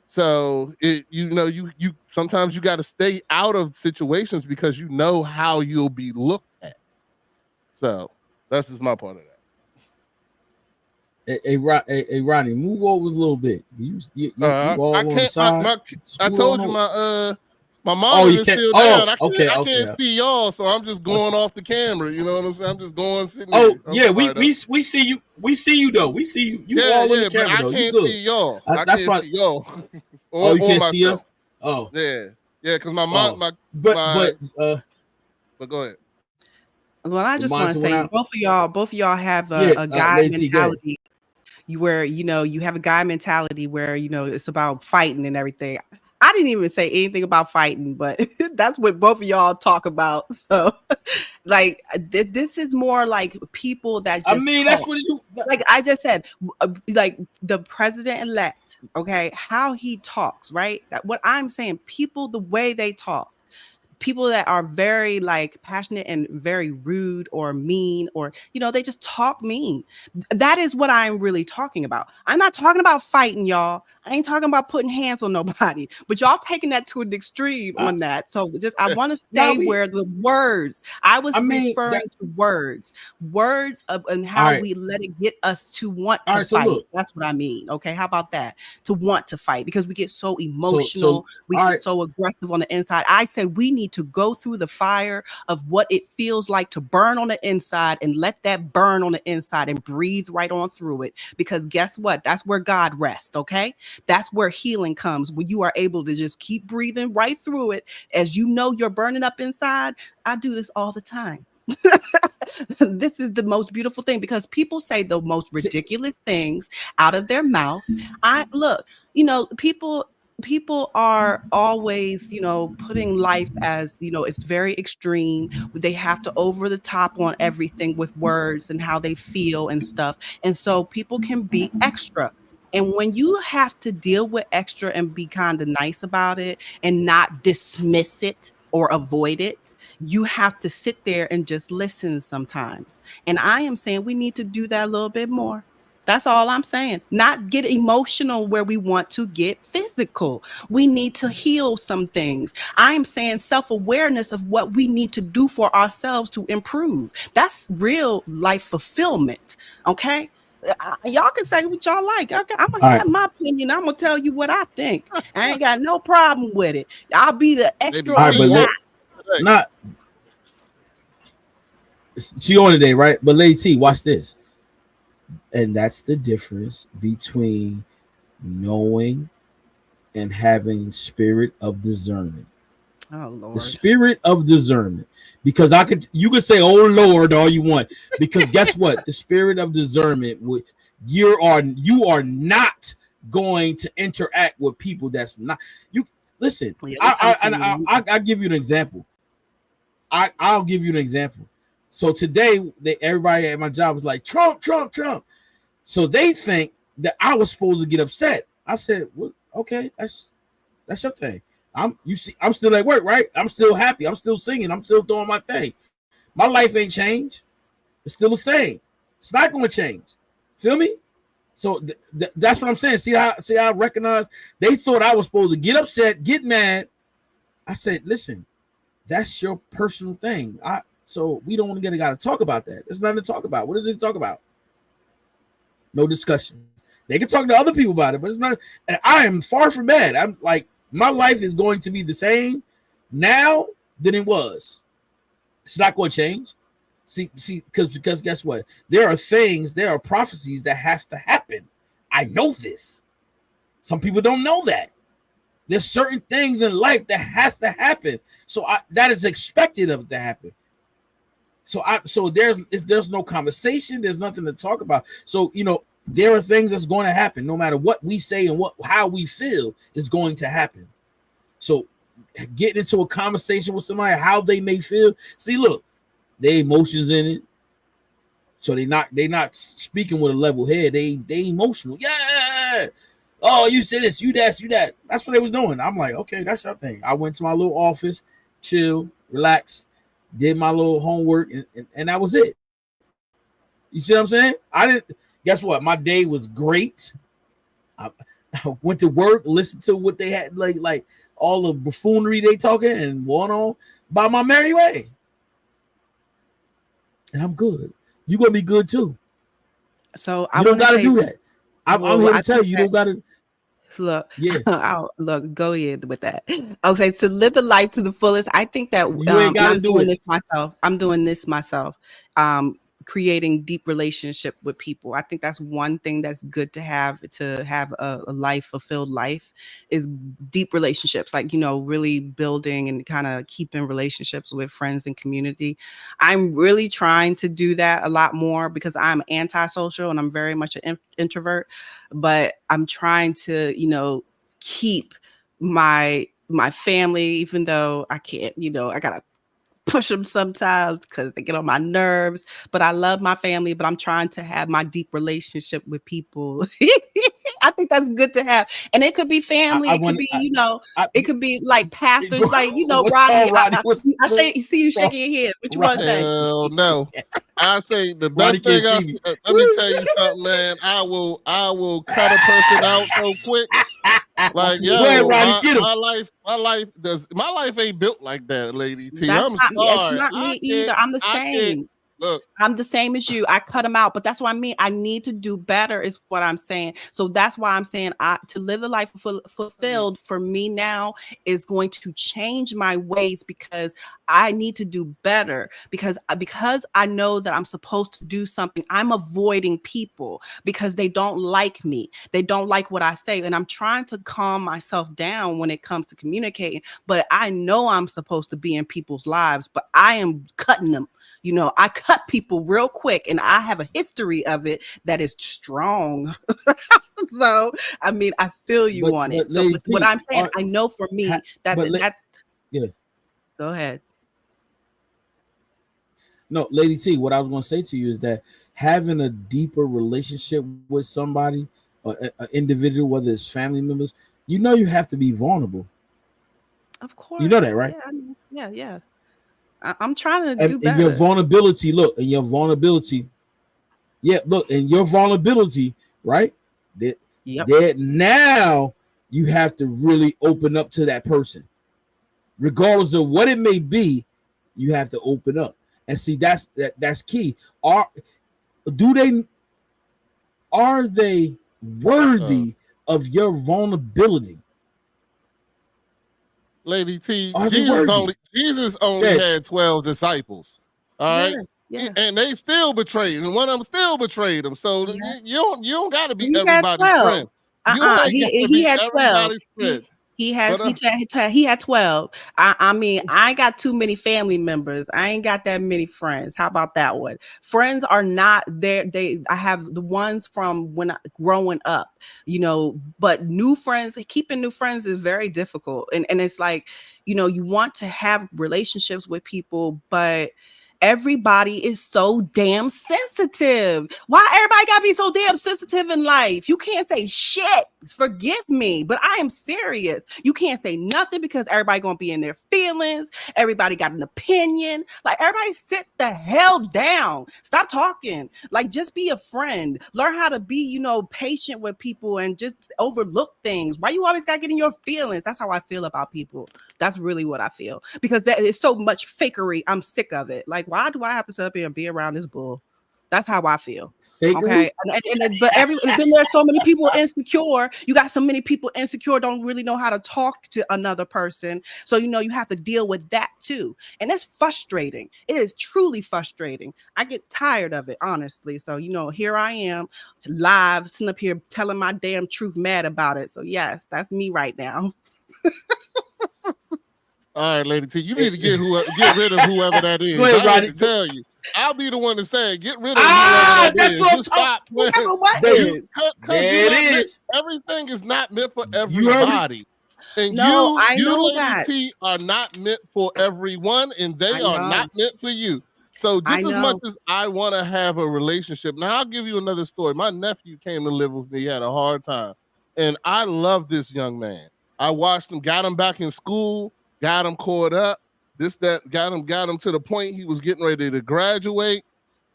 A: So you sometimes you got to stay out of situations because you know how you'll be looked at. So that's just my part of that.
B: Hey, Ronnie, move over a little bit. You all
A: I
B: on the
A: can't.
B: side.
A: I told you my monitor is still down. I can't see y'all, so I'm just going off the camera. You know what I'm saying? I'm just going sitting.
B: Yeah, we see you. We see you though. We see you. You all in the camera
A: but
B: though.
A: I can't see y'all. I can't see y'all.
B: You can't see us. Oh,
A: yeah, because my
B: but
A: go ahead.
C: Well, I just want to say both of y'all have a guy mentality. Where you have a guy mentality where it's about fighting and everything. I didn't even say anything about fighting, but that's what both of y'all talk about. So like this is more like people that just talk.
B: that's what you
C: like I just said, like the president-elect, okay, how he talks, right? What I'm saying, people, the way they talk, people that are very like passionate and very rude or mean, or they just talk mean. That is what I'm really talking about. I'm not talking about fighting, y'all. I ain't talking about putting hands on nobody, but y'all taking that to an extreme on that. So I want to stay where the words, I was referring to words of and how we let it get us to want to fight. That's what I mean. Okay, how about that? To want to fight, because we get so emotional, we get so aggressive on the inside. I said we need to go through the fire of what it feels like to burn on the inside and let that burn on the inside and breathe right on through it. Because guess what? That's where God rests. Okay. That's where healing comes, when you are able to just keep breathing right through it. As you're burning up inside. I do this all the time. This is the most beautiful thing, because people say the most ridiculous things out of their mouth. People are always, putting life as, it's very extreme. They have to over the top on everything with words and how they feel and stuff. And so people can be extra. And when you have to deal with extra and be kind of nice about it and not dismiss it or avoid it, you have to sit there and just listen sometimes. And I am saying we need to do that a little bit more. That's all I'm saying. Not get emotional where we want to get physical. We need to heal some things. I'm saying self-awareness of what we need to do for ourselves to improve. That's real life fulfillment. Okay. Y'all can say what y'all like. Okay, I'm gonna have my opinion. I'm gonna tell you what I think. I ain't got no problem with it. I'll be the extra.
B: All right, but not she on today, right? But Lady T, watch this. And that's the difference between knowing and having spirit of discernment.
C: Oh Lord.
B: The spirit of discernment. Because you could say, oh Lord, all you want. Because guess what? The spirit of discernment you are not going to interact with people that's not you. Listen, I'll give you an example. I'll give you an example. So today, everybody at my job was like, Trump, Trump, Trump. So they think that I was supposed to get upset. I said, well, okay, that's your thing. I'm still at work, right? I'm still happy. I'm still singing. I'm still doing my thing. My life ain't changed. It's still the same. It's not going to change. Feel me? So that's what I'm saying. See how I recognize they thought I was supposed to get upset, get mad. I said, listen, that's your personal thing. So we don't got to talk about that. There's nothing to talk about. What is it to talk about? No discussion. They can talk to other people about it, but it's not. And I am far from bad. I'm like, my life is going to be the same now than it was. It's not going to change. See, because guess what? There are prophecies that have to happen. I know this. Some people don't know that. There's certain things in life that has to happen. So that is expected of it to happen. So there's no conversation. There's nothing to talk about. So, there are things that's going to happen no matter what we say and how we feel is going to happen. So getting into a conversation with somebody, how they may feel. See, look, their emotions in it. So they not speaking with a level head. They emotional. Yeah. Oh, you said this, you that. That's what they was doing. I'm like, okay, that's your thing. I went to my little office, chill, relax, did my little homework, and that was it. You see what I'm saying? Guess what? My day was great. I went to work, listened to what they had, like all the buffoonery they talking, and went on by my merry way. And I'm good. You're gonna be good too.
C: So
B: you don't gotta do that. I'm here to tell you, you don't gotta
C: look. Yeah, look, go ahead with that. Okay, so live the life to the fullest. I think that I'm doing this myself. Creating deep relationship with people. I think that's one thing that's good to have a life, fulfilled life, is deep relationships, like, really building and kind of keeping relationships with friends and community. I'm really trying to do that a lot more because I'm antisocial and I'm very much an introvert, but I'm trying to, keep my family, even though I can't, I gotta push them sometimes because they get on my nerves, but I love my family, but I'm trying to have my deep relationship with people. I think that's good to have. And it could be family. It could be, it could be like pastors, like, Rodney. I see you shaking your head. What you want to say?
A: Hell no. I say the best thing let me tell you something, man. I will cut a person out so quick. Like, yo, my life ain't built like that, Lady T. I'm sorry.
C: It's not me either. I'm the same.
A: Look,
C: I'm the same as you. I cut them out, but that's what I mean. I need to do better is what I'm saying. So that's why I'm saying to live a life fulfilled for me now is going to change my ways, because I need to do better, because I know that I'm supposed to do something. I'm avoiding people because they don't like me. They don't like what I say. And I'm trying to calm myself down when it comes to communicating, but I know I'm supposed to be in people's lives, but I am cutting them. I cut people real quick, and I have a history of it that is strong. So, I mean, I feel you on it. So what I'm saying, I know for me that's.
B: Yeah.
C: Go ahead.
B: No, Lady T, what I was going to say to you is that having a deeper relationship with somebody, an individual, whether it's family members, you have to be vulnerable.
C: Of course.
B: You know that, right?
C: Yeah. I'm trying to do better.
B: And your vulnerability, Yeah, look, and your vulnerability, right? That
C: Yep.
B: that now you have to really open up to that person, regardless of what it may be. You have to open up and see that's key. Do they are they
A: Uh,
B: worthy of your vulnerability?
A: Lady T,
B: Are they
A: Jesus
B: worthy?
A: only
B: Yeah,
A: had 12 disciples. All right.
C: Yes. Yes.
A: And they still betrayed, and one of them still betrayed him. So
C: Yes.
A: you don't got to be
C: He had
A: everybody's
C: 12.
A: friend. You ain't got to
C: He
A: be
C: had 12.
A: everybody's friend.
C: He
A: But
C: has he had 12. I mean, I ain't got too many family members. I ain't got that many friends. How about that one? Friends are not there. I have the ones from when growing up, but new friends, keeping new friends is very difficult. And it's like, you want to have relationships with people, but everybody is so damn sensitive. Why everybody gotta be so damn sensitive in life? You can't say shit. Forgive me, but I am serious. You can't say nothing because everybody gonna be in their feelings. Everybody got an opinion. Like, everybody sit the hell down. Stop talking. Like, just be a friend. Learn how to be, patient with people and just overlook things. Why you always gotta get in your feelings? That's how I feel about people. That's really what I feel, because that is so much fakery. I'm sick of it. Like, why do I have to sit up here and be around this bull? That's how I feel.
B: fakery.
C: Okay. But then there's so many people insecure. You got so many people insecure, don't really know how to talk to another person. So, you have to deal with that too. And it's frustrating. It is truly frustrating. I get tired of it, honestly. So, here I am live, sitting up here telling my damn truth, mad about it. So, yes, that's me right now.
A: all right, Lady T, you need to get rid of whoever that is.
B: Go ahead,
A: I hate
B: Rodney.
A: to tell you. I'll be the one to say, get rid of whoever that
B: That's
A: is.
B: what I'm
A: Just
B: talking.
A: stop.
C: Whoever what
B: There
C: is.
B: There it is.
A: Everything is not meant for
B: You heard me.
A: everybody. And
C: No, I know
A: Lady
C: that.
A: T, are not meant for everyone, and they
C: I
A: are
C: know.
A: not meant for you. So
C: I
A: just as much
C: know.
A: as I want to have a relationship, now I'll give you another story. My nephew came to live with me. He had a hard time. And I love this young man. I watched him, got him back in school, got him caught up, got him to the point he was getting ready to graduate.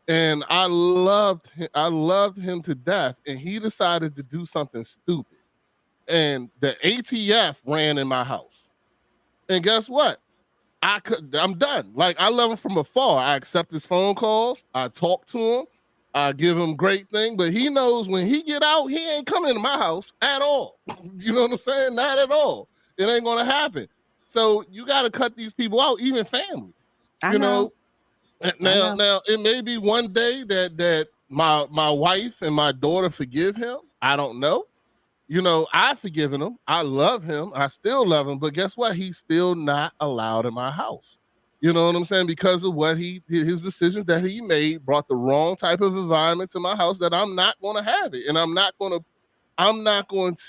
A: And I loved him to death. And he decided to do something stupid. And the ATF ran in my house. And guess what? I'm done. Like, I love him from afar. I accept his phone calls. I talk to him. I give him great thing, but he knows when he get out, he ain't coming to my house at all. You know what I'm saying? Not at all. It ain't gonna happen. So you got to cut these people out, even family.
C: I know.
A: Now it may be one day that my wife and my daughter forgive him. I don't know. I've forgiven him. I love him. I still love him. But guess what? He's still not allowed in my house. You know what I'm saying? Because of what his decisions that he made brought the wrong type of environment to my house that I'm not going to have it. And I'm not going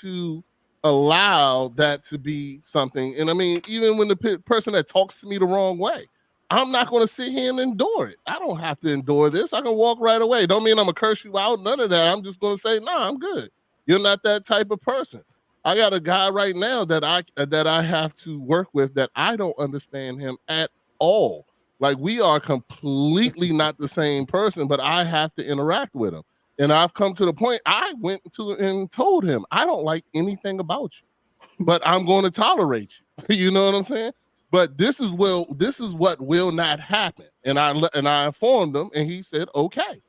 A: to allow that to be something. And I mean, even when the person that talks to me the wrong way, I'm not going to sit here and endure it. I don't have to endure this. I can walk right away. Don't mean I'm going to curse you out. None of that. I'm just going to say, nah, I'm good. You're not that type of person. I got a guy right now that I have to work with that I don't understand him at all. Like, we are completely not the same person, but I have to interact with him. And I've come to the point I went to and told him, I don't like anything about you, but I'm going to tolerate you. You know what I'm saying? But this is what will not happen. And I informed him, and he said, okay.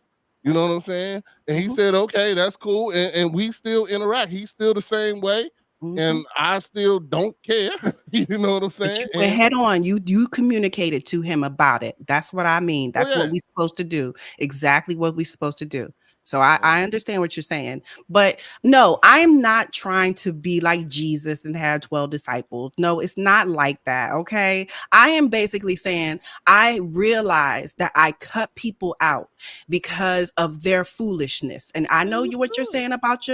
A: You know what I'm saying? And he said, okay, that's cool. And we still interact. He's still the same way. And I still don't care. You know what I'm saying?
C: But you went head on. You communicated to him about it. That's what I mean. That's what we're supposed to do. Exactly what we're supposed to do. So I understand what you're saying. But no, I'm not trying to be like Jesus and have 12 disciples. No, it's not like that. Okay. I am basically saying I realize that I cut people out because of their foolishness. And I know what you're saying about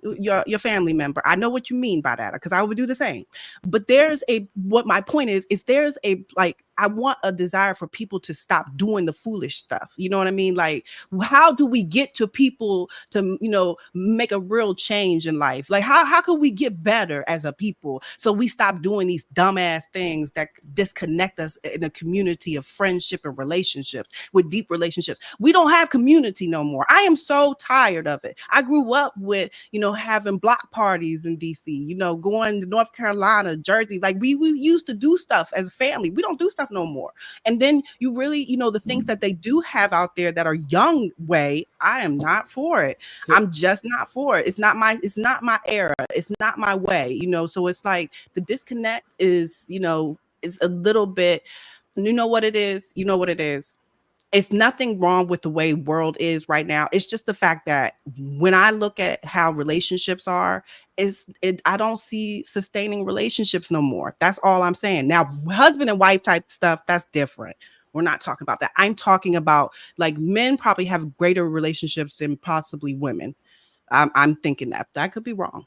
C: your family member. I know what you mean by that, because I would do the same. But there's what my point is there's a, like, I want a desire for people to stop doing the foolish stuff. You know what I mean? Like, how do we get to people to, make a real change in life? Like, how can we get better as a people so we stop doing these dumbass things that disconnect us in a community of friendship and relationships, with deep relationships? We don't have community no more. I am so tired of it. I grew up with, having block parties in DC, going to North Carolina, Jersey. Like, we used to do stuff as a family. We don't do stuff no more. And then you really, the things that they do have out there that are young way, I am not for it. I'm just not for it. It's not my era. It's not my way, so it's like the disconnect is, is a little bit, you know what it is? It's nothing wrong with the way the world is right now. It's just the fact that when I look at how relationships are, I don't see sustaining relationships no more. That's all I'm saying. Now, husband and wife type stuff, that's different. We're not talking about that. I'm talking about, like, men probably have greater relationships than possibly women. I'm thinking that could be wrong.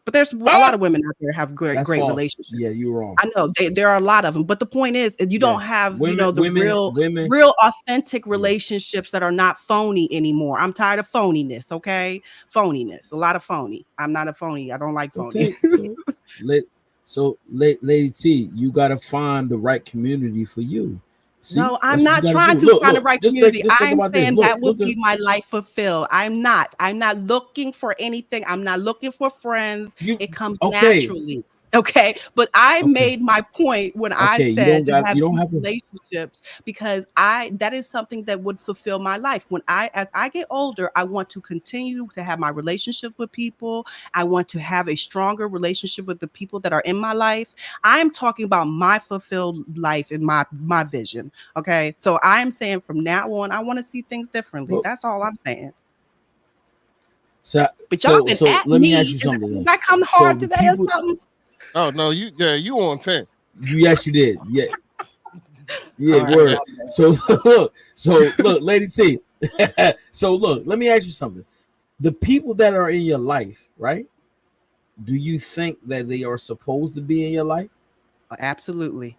C: But there's a lot of women out there have great relationships.
B: Yeah, you're wrong.
C: I know there are a lot of them, but the point is, you don't have real authentic relationships that are not phony anymore. I'm tired of phoniness. Okay, phoniness, a lot of phony. I'm not a phony. I don't like phony.
B: Okay, so Lady T, you gotta find the right community for you.
C: See, no, I'm not trying to find the right community. I'm saying that would be my life fulfilled. I'm not looking for anything. I'm not looking for friends. It comes naturally. Okay. But I made my point when I said you don't have relationships, because that is something that would fulfill my life. As I get older, I want to continue to have my relationship with people. I want to have a stronger relationship with the people that are in my life. I'm talking about my fulfilled life and my vision. Okay. So I'm saying from now on, I want to see things differently. That's all I'm saying.
B: So let me ask you something.
C: That come hard today or something?
A: Oh no, you on 10.
B: Yes, you did. Yeah, word. Right. So look, Lady T. So look, let me ask you something. The people that are in your life, right? Do you think that they are supposed to be in your life?
C: Absolutely.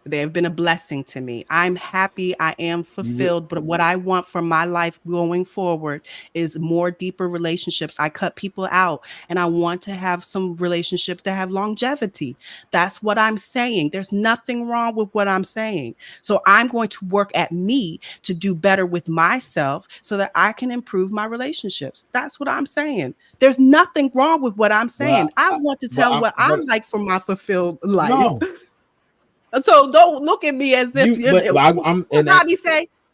C: They have been a blessing to me. I'm happy. I am fulfilled. But what I want from my life going forward is more deeper relationships. I cut people out, and I want to have some relationships that have longevity. That's what I'm saying. There's nothing wrong with what I'm saying. So I'm going to work at me to do better with myself so that I can improve my relationships. That's what I'm saying. There's nothing wrong with what I'm saying. I want to tell what I like for my fulfilled life. No. So don't look at me as if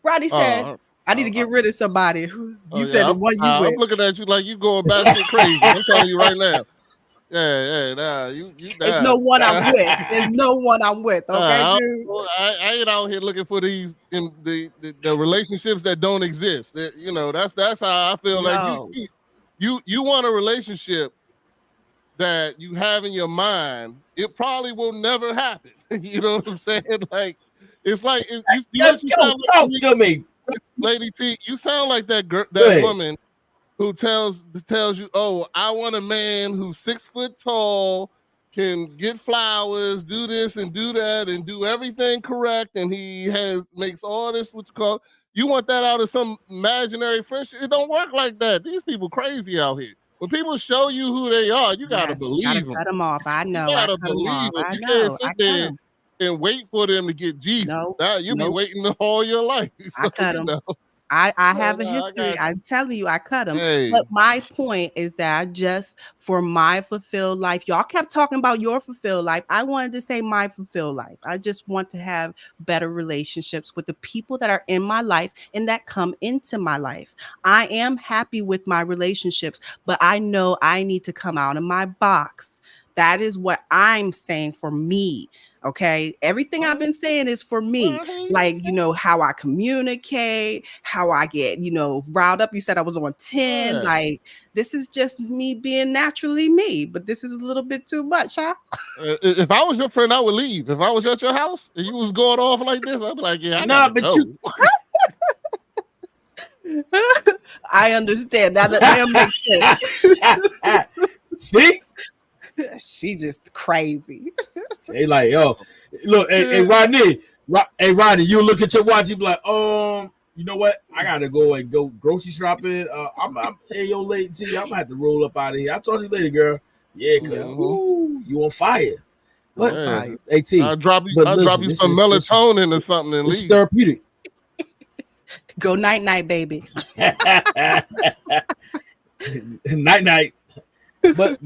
C: Roddy said, I need to get rid of somebody. You said the one you with.
A: I'm looking at you like you going batshit crazy. I'm telling you right now.
C: There's no one I'm with. There's no one I'm with. Okay,
A: I ain't out here looking for these in the relationships that don't exist. That's how I feel. No. Like you want a relationship that you have in your mind. It probably will never happen. You know what I'm saying? Like, it's like
B: talk to me,
A: Lady T. You sound like that woman who tells you, "Oh, I want a man who's 6 foot tall, can get flowers, do this and do that, and do everything correct, and he makes all this what you call." You want that out of some imaginary friendship? It don't work like that. These people crazy out here. When people show you who they are, you gotta believe them.
C: Cut them off. I know.
A: You gotta believe them. You can't sit there and wait for them to get Jesus. You'll be waiting all your life.
C: So, I cut them. I have a history. I'm telling you, I cut them. Hey. But my point is that just for my fulfilled life, y'all kept talking about your fulfilled life. I wanted to say my fulfilled life. I just want to have better relationships with the people that are in my life and that come into my life. I am happy with my relationships, but I know I need to come out of my box. That is what I'm saying for me. Okay. Everything I've been saying is for me. Like, how I communicate, how I get, riled up. You said I was on 10. Yeah. Like, this is just me being naturally me, but this is a little bit too much, huh?
A: If I was your friend, I would leave. If I was at your house and you was going off like this, I'd be like, yeah,
B: but you
C: I understand that makes sense.
B: See,
C: She just crazy.
B: they like, yo, look, hey Rodney, hey Rodney, you look at your watch, you be like, you know what? I gotta go grocery shopping. I'm hey yo, lady T, I'm gonna have to roll up out of here. I'll talk to you later, girl. Yeah, cause you on fire. What?
A: Yeah.
B: Hey T,
A: I'll drop you some melatonin or something and
B: It's
A: leave.
B: therapeutic.
C: Go night night, baby.
B: Night. But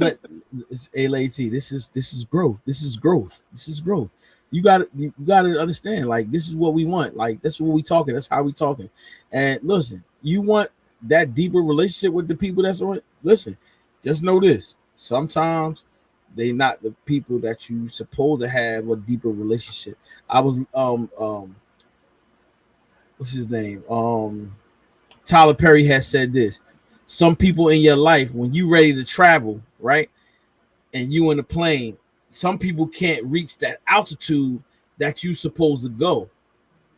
B: hey lady T, this is growth. This is growth. You gotta understand, like, this is what we want. Like, that's what we talking. That's how we talking. And listen, you want that deeper relationship with the people that's on. Listen, just know this. Sometimes they not the people that you supposed to have a deeper relationship. I was what's his name? Tyler Perry has said this. Some people in your life, when you ready to travel, right, and you in a plane, some people can't reach that altitude that you supposed to go.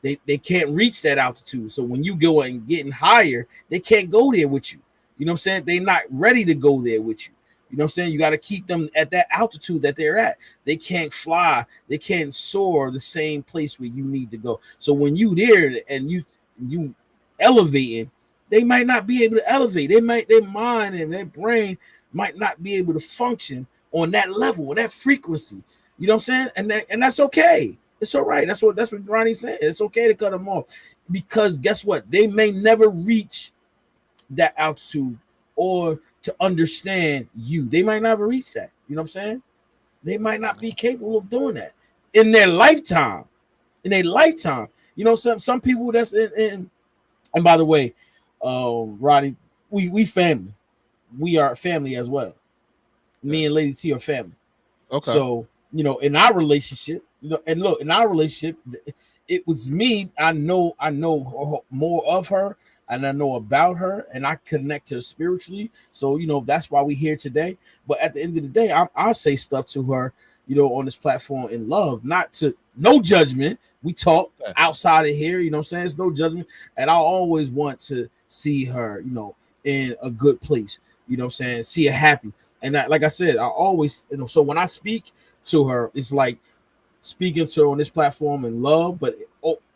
B: They can't reach that altitude. So when you go and getting higher, they can't go there with you. You know what I'm saying? They're not ready to go there with you. You know what I'm saying? You got to keep them at that altitude that they're at. They can't fly. They can't soar the same place where you need to go. So when you there and you elevating, they might not be able to elevate. Their mind and their brain might not be able to function on that level, on that frequency. You know what I'm saying? And that's okay. It's all right. That's what Ronnie's saying. It's okay to cut them off, because guess what? They may never reach that altitude or to understand you. They might never reach that. You know what I'm saying? They might not be capable of doing that in their lifetime. You know, some people that's in and by the way, Ronnie, we family. We are family as well. Me and Lady T are family.
A: Okay.
B: So, you know, in our relationship, you know, and look, in our relationship, it was me. I know more of her, and I know about her, and I connect to her spiritually. So, you know, that's why we're here today. But at the end of the day, I'll say stuff to her, you know, on this platform in love, no judgment. We talk outside of here, you know what I'm saying? It's no judgment. And I always want to see her, you know, in a good place, you know what I'm saying? See her happy. And that, like I said, I always, you know, so when I speak to her, it's like speaking to her on this platform in love, but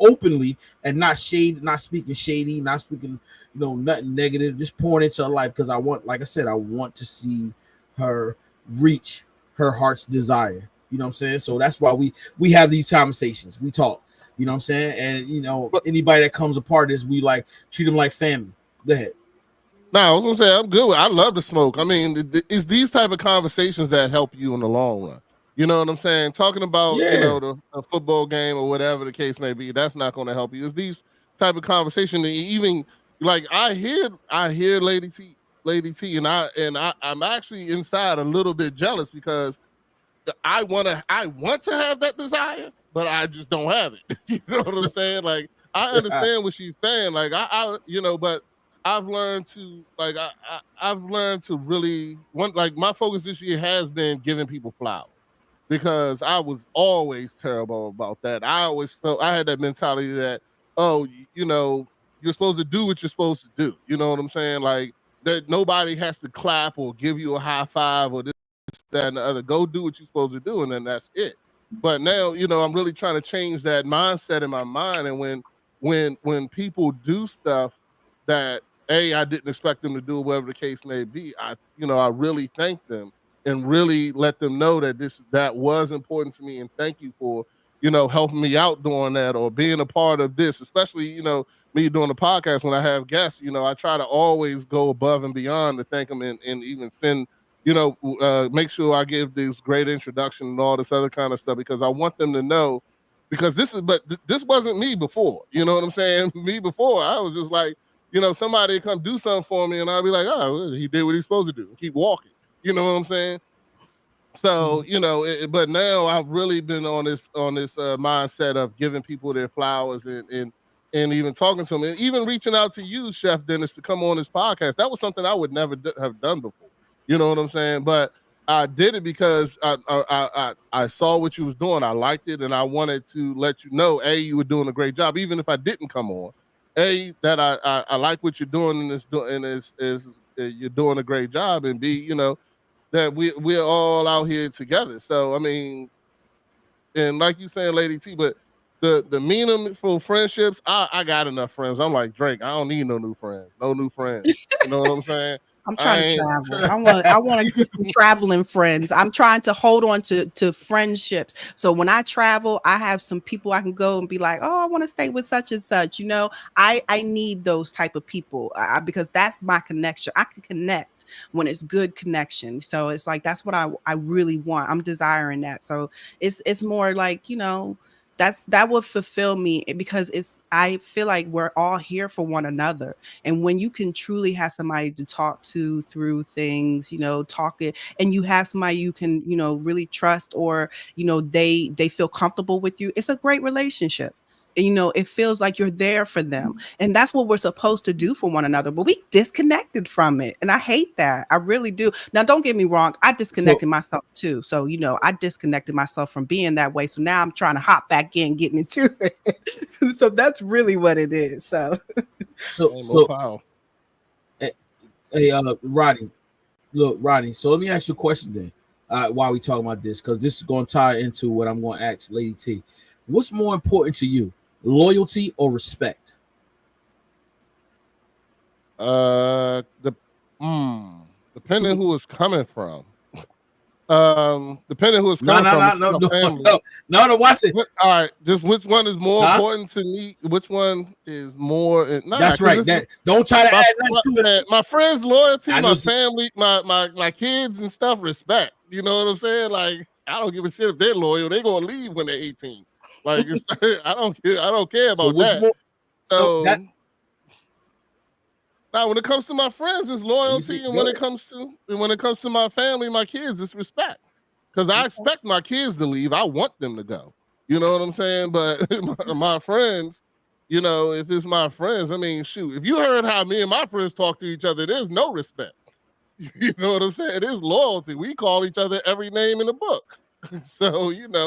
B: openly, and not speaking shady, not speaking, you know, nothing negative, just pouring into her life, because I want, like I said, I want to see her reach her heart's desire. You know what I'm saying? So that's why we have these conversations. We talk. You know what I'm saying? And, you know, anybody that comes apart is, we like treat them like family. Go ahead.
A: No, I was gonna say I'm good. I love to smoke. I mean, it's these type of conversations that help you in the long run. You know what I'm saying? Talking about you know the football game or whatever the case may be, that's not going to help you. It's these type of conversations that even like I hear Lady T, and I'm actually inside a little bit jealous, because I want to have that desire, but I just don't have it. You know what I'm saying? Like, I understand what she's saying. Like I you know, but I've learned to I've learned to really like my focus this year has been giving people flowers, because I was always terrible about that. I always felt I had that mentality that, oh, you know, you're supposed to do what you're supposed to do. You know what I'm saying? Like, that nobody has to clap or give you a high five or this, that, and the other. Go do what you're supposed to do, and then that's it. But now, you know, I'm really trying to change that mindset in my mind. And when people do stuff that I didn't expect them to do, whatever the case may be, I really thank them and really let them know that that was important to me, and thank you for, you know, helping me out doing that or being a part of this, especially, you know, me doing the podcast. When I have guests, you know, I try to always go above and beyond to thank them, and even send, you know, make sure I give this great introduction and all this other kind of stuff, because I want them to know, because this wasn't me before. You know what I'm saying? Me before, I was just like, you know, somebody come do something for me, and I'll be like, oh, he did what he's supposed to do, and keep walking. You know what I'm saying? So, you know, but now I've really been on this mindset of giving people their flowers, and even talking to them, and even reaching out to you, Chef Dennis, to come on this podcast. That was something I would never have done before. You know what I'm saying? But I did it because I saw what you was doing. I liked it, and I wanted to let you know, you were doing a great job, even if I didn't come on. that I like what you're doing and is you're doing a great job, and B, that we're all out here together. So I mean, and like you saying, Lady T, but the meaningful friendships, I got enough friends. I'm like Drake. I don't need no new friends. No new friends. You know what I'm saying?
C: I'm trying to travel. I want to get some traveling friends. I'm trying to hold on to friendships. So when I travel, I have some people I can go and be like, oh, I want to stay with such and such. I need those type of people because that's my connection. I can connect when it's good connection. So it's like that's what I really want. I'm desiring that. So it's more like, that would fulfill me because I feel like we're all here for one another. And when you can truly have somebody to talk to through things, talk it, and you have somebody you can, really trust, or, they feel comfortable with you, it's a great relationship. It feels like you're there for them. And that's what we're supposed to do for one another. But we disconnected from it. And I hate that. I really do. Now, don't get me wrong. I disconnected myself too. So, I disconnected myself from being that way. So now I'm trying to hop back in, getting into it. So that's really what it is. So
B: hey, Rodney, look, Rodney. So let me ask you a question then. While we talking about this, because this is going to tie into what I'm going to ask Lady T. What's more important to you, loyalty or respect?
A: Depending who it's coming from. Depending who it's coming from.
B: No. Watch it.
A: All right, just which one is more important to me? Which one is more?
B: That's right. Don't try to add nothing to it.
A: My friends' loyalty, my family, my kids and stuff. Respect. You know what I'm saying? Like I don't give a shit if they're loyal. They're gonna leave when they're 18. Like I don't care about that. Now, when it comes to my friends, it's loyalty, and when it comes to my family, my kids, it's respect. Because I expect my kids to leave. I want them to go. You know what I'm saying? But my friends, if it's my friends, I mean, shoot, if you heard how me and my friends talk to each other, there's no respect. You know what I'm saying? It is loyalty. We call each other every name in the book. So, yeah.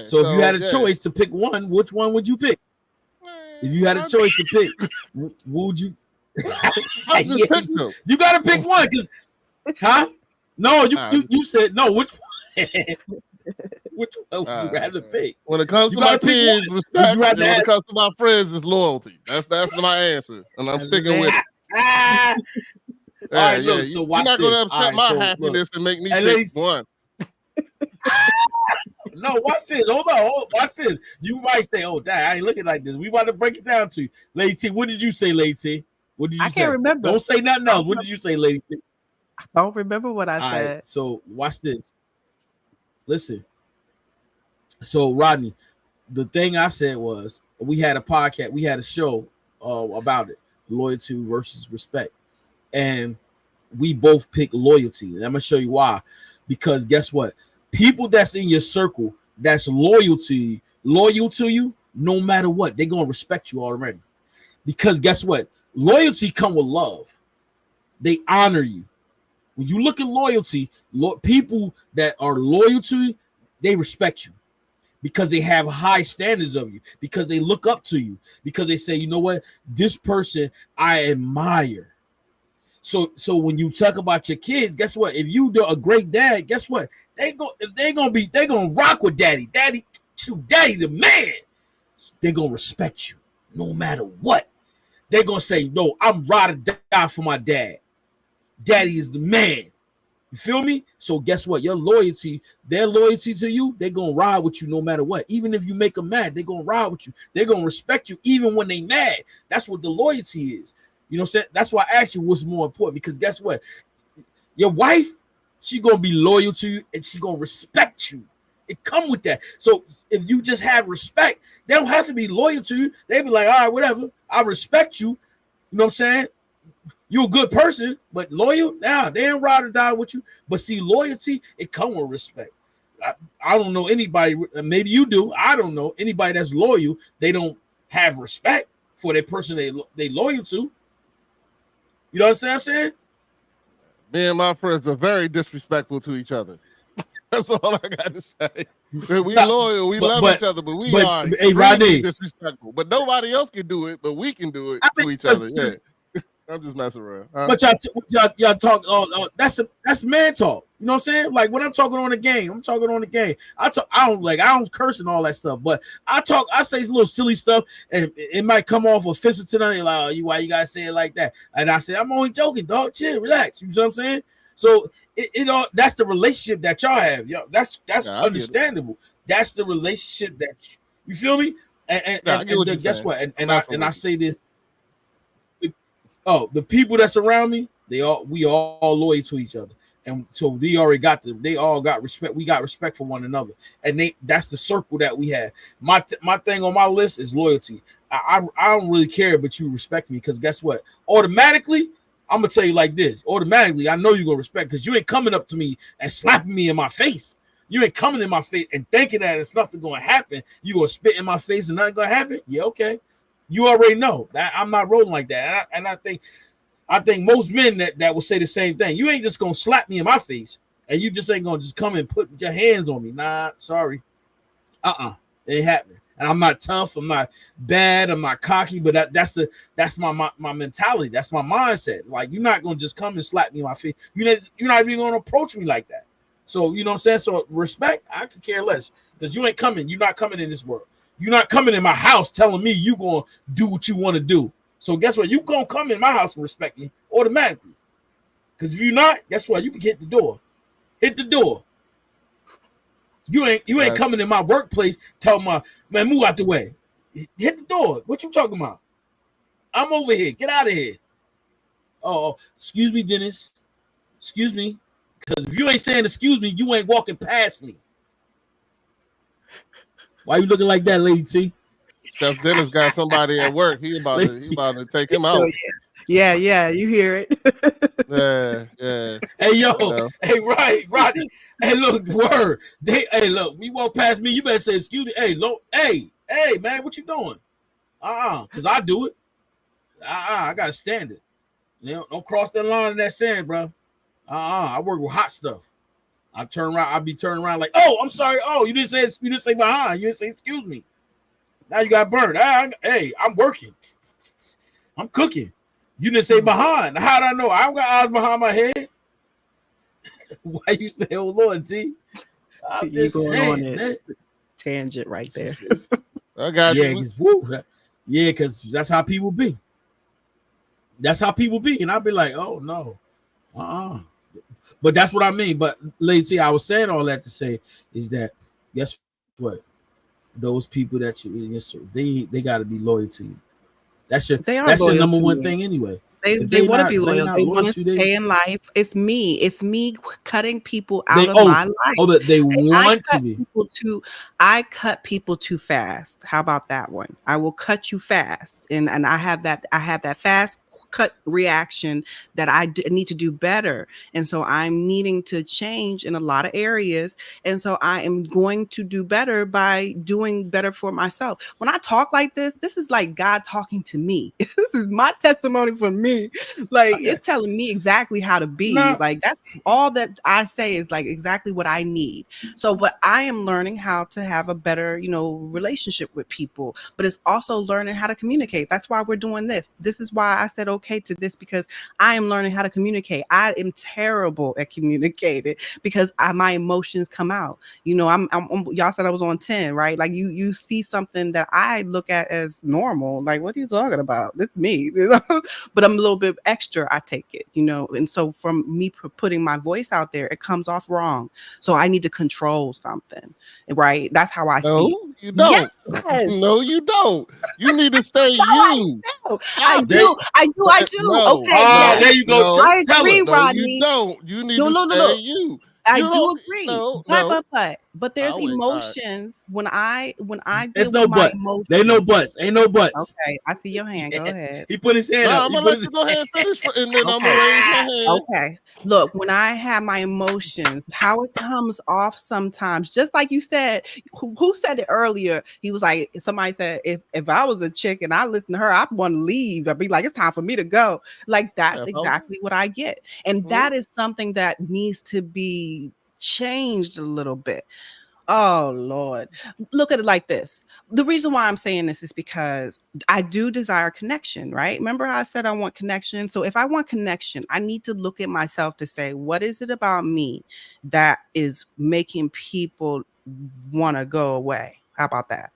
B: So if you had a choice to pick one, which one would you pick? If you had a choice to pick, would you? You got to pick one, because, huh? No, you said no. Which one? Which one would you rather pick?
A: When it comes to my kids, respect. When it comes to my friends, it's loyalty. That's my answer, and I'm sticking with it.
B: All right, look. So watch
A: you're not going to upset my
B: happiness
A: and make me pick one.
B: No, watch this. Hold on. Watch this. You might say, "Oh, Dad, I ain't looking like this." We about to break it down to you, Lady T. What did you say, Lady T? What did you say?
C: I can't remember.
B: Don't say nothing else. What did you say, Lady T?
C: I don't remember what I said.
B: Right, so watch this. Listen. So Rodney, the thing I said was we had a podcast, we had a show about it, loyalty versus respect, and we both picked loyalty. And I'm gonna show you why. Because guess what? People that's in your circle that's loyal to you, no matter what, they're gonna respect you already. Because guess what? Loyalty come with love. They honor you. When you look at loyalty, people that are loyal to you, they respect you because they have high standards of you, because they look up to you, because they say, you know what, this person I admire. So when you talk about your kids, guess what? If you do a great dad, guess what? They're gonna rock with daddy. Daddy the man. They're gonna respect you no matter what. They're gonna say, no, I'm ride or die for my dad. Daddy is the man. You feel me? So guess what? Your loyalty, their loyalty to you, they're gonna ride with you no matter what. Even if you make them mad, they're gonna ride with you. They're gonna respect you even when they mad. That's what the loyalty is. You know what I'm saying? That's why I asked you what's more important, because guess what? Your wife, she gonna be loyal to you and she gonna respect you. It come with that. So if you just have respect, they don't have to be loyal to you. They be like, all right, whatever. I respect you. You know what I'm saying? You're a good person, but loyal, nah, they ain't ride or die with you. But see, loyalty, it come with respect. I don't know anybody, maybe you do. I don't know anybody that's loyal. They don't have respect for their person they loyal to. You know what I'm saying?
A: Me and my friends are very disrespectful to each other. That's all I got to say. We loyal, we love each other, but we are
B: hey, Rodney,
A: disrespectful. But nobody else can do it, but we can do it to each other. Yeah. I'm just messing around.
B: But y'all talk. That's man talk. You know what I'm saying? Like when I'm talking on the game, I'm talking on the game. I don't curse and all that stuff. But I say little silly stuff, and it might come off offensive to them. Like, oh, why you gotta say it like that? And I say I'm only joking, dog. Chill, relax. You know what I'm saying? So it all that's the relationship that y'all have. Yo, that's understandable. That's the relationship that you feel me. And guess what? And I say this. The people that's around me, we all loyal to each other, and so they all got respect. We got respect for one another, and that's the circle that we have. My thing on my list is loyalty. I don't really care, but you respect me because guess what? Automatically, I'm gonna tell you like this. Automatically, I know you're gonna respect because you ain't coming up to me and slapping me in my face. You ain't coming in my face and thinking that it's nothing gonna happen. You gonna spit in my face and nothing gonna happen? Yeah, okay. You already know that I'm not rolling like that, and I think most men that will say the same thing. You ain't just gonna slap me in my face, and you just ain't gonna just come and put your hands on me. Nah, sorry, it ain't happening. And I'm not tough. I'm not bad. I'm not cocky. But that's my mentality. That's my mindset. Like you're not gonna just come and slap me in my face. You're not even gonna approach me like that. So you know what I'm saying. So respect, I could care less because you ain't coming. You're not coming in this world. You're not coming in my house telling me you gonna do what you want to do. So guess what? You gonna come in my house and respect me automatically. Because if you're not, guess what? You can hit the door. Hit the door. You ain't coming in my workplace telling my man move out the way. Hit the door. What you talking about? I'm over here. Get out of here. Oh, excuse me, Dennis. Excuse me. Because if you ain't saying excuse me, you ain't walking past me. Why you looking like that, Lady T?
A: Chef Dennis got somebody at work. He about to take him out.
C: Yeah, you hear it.
A: Yeah.
B: Hey, yo, hey, Rodney. Hey, look, word. Look, we walk past me. You better say excuse me. Hey, man, what you doing? Because I do it. I gotta stand it. You know, don't cross that line in that sand, bro. I work with hot stuff. I turn around. I be turning around like, oh, I'm sorry. Oh, you didn't say behind. You didn't say excuse me. Now you got burned. Hey, I'm working. I'm cooking. You didn't say behind. How do I know? I don't got eyes behind my head. Why you say, oh Lord, T? I'm just saying that
C: tangent right there.
A: I got you.
B: Yeah, because that's how people be. That's how people be, and I'll be like, oh no, But that's what I mean. But Lady, I was saying all that to say is that guess what? Those people that they got to be loyal to you. That's your number one thing anyway.
C: They want to be loyal. They want to stay in life. It's me cutting people out of my life.
B: Oh, that they want to be.
C: I cut people too fast. How about that one? I will cut you fast, and I have that fast cut reaction that I need to do better. And so I'm needing to change in a lot of areas. And so I am going to do better by doing better for myself. When I talk like this is like God talking to me. This is my testimony for me. Like it's telling me exactly how to be. Like that's all that I say is like exactly what I need. So, but I am learning how to have a better, relationship with people, but it's also learning how to communicate. That's why we're doing this. This is why I said, okay to this, because I am learning how to communicate. I am terrible at communicating because my emotions come out. I'm y'all said I was on 10, right? Like you see something that I look at as normal. Like, what are you talking about? This me, but I'm a little bit extra. I take it, and so from me putting my voice out there, it comes off wrong. So I need to control something, right? That's how I see it.
A: You don't. Yes. No, you don't. You need to stay you.
C: I do.
A: No,
C: okay.
B: There you go.
C: I agree, Rodney.
A: You don't. You need to stay you.
C: I do agree. But there's emotions when I deal with my emotions.
B: Ain't no buts.
C: Okay, I see your hand. Go ahead.
B: He put his hand up.
A: I'm gonna let you go ahead and finish, and then I'm gonna raise my hand.
C: Okay. Look, when I have my emotions, how it comes off sometimes, just like you said. Who said it earlier? He was like, somebody said, if I was a chick and I listened to her, I'd want to leave. I'd be like, it's time for me to go. Like that's exactly what I get, and that is something that needs to be changed a little bit. Oh Lord. Look at it like this. The reason why I'm saying this is because I do desire connection, right? Remember how I said I want connection? So if I want connection, I need to look at myself to say, what is it about me that is making people want to go away? How about that?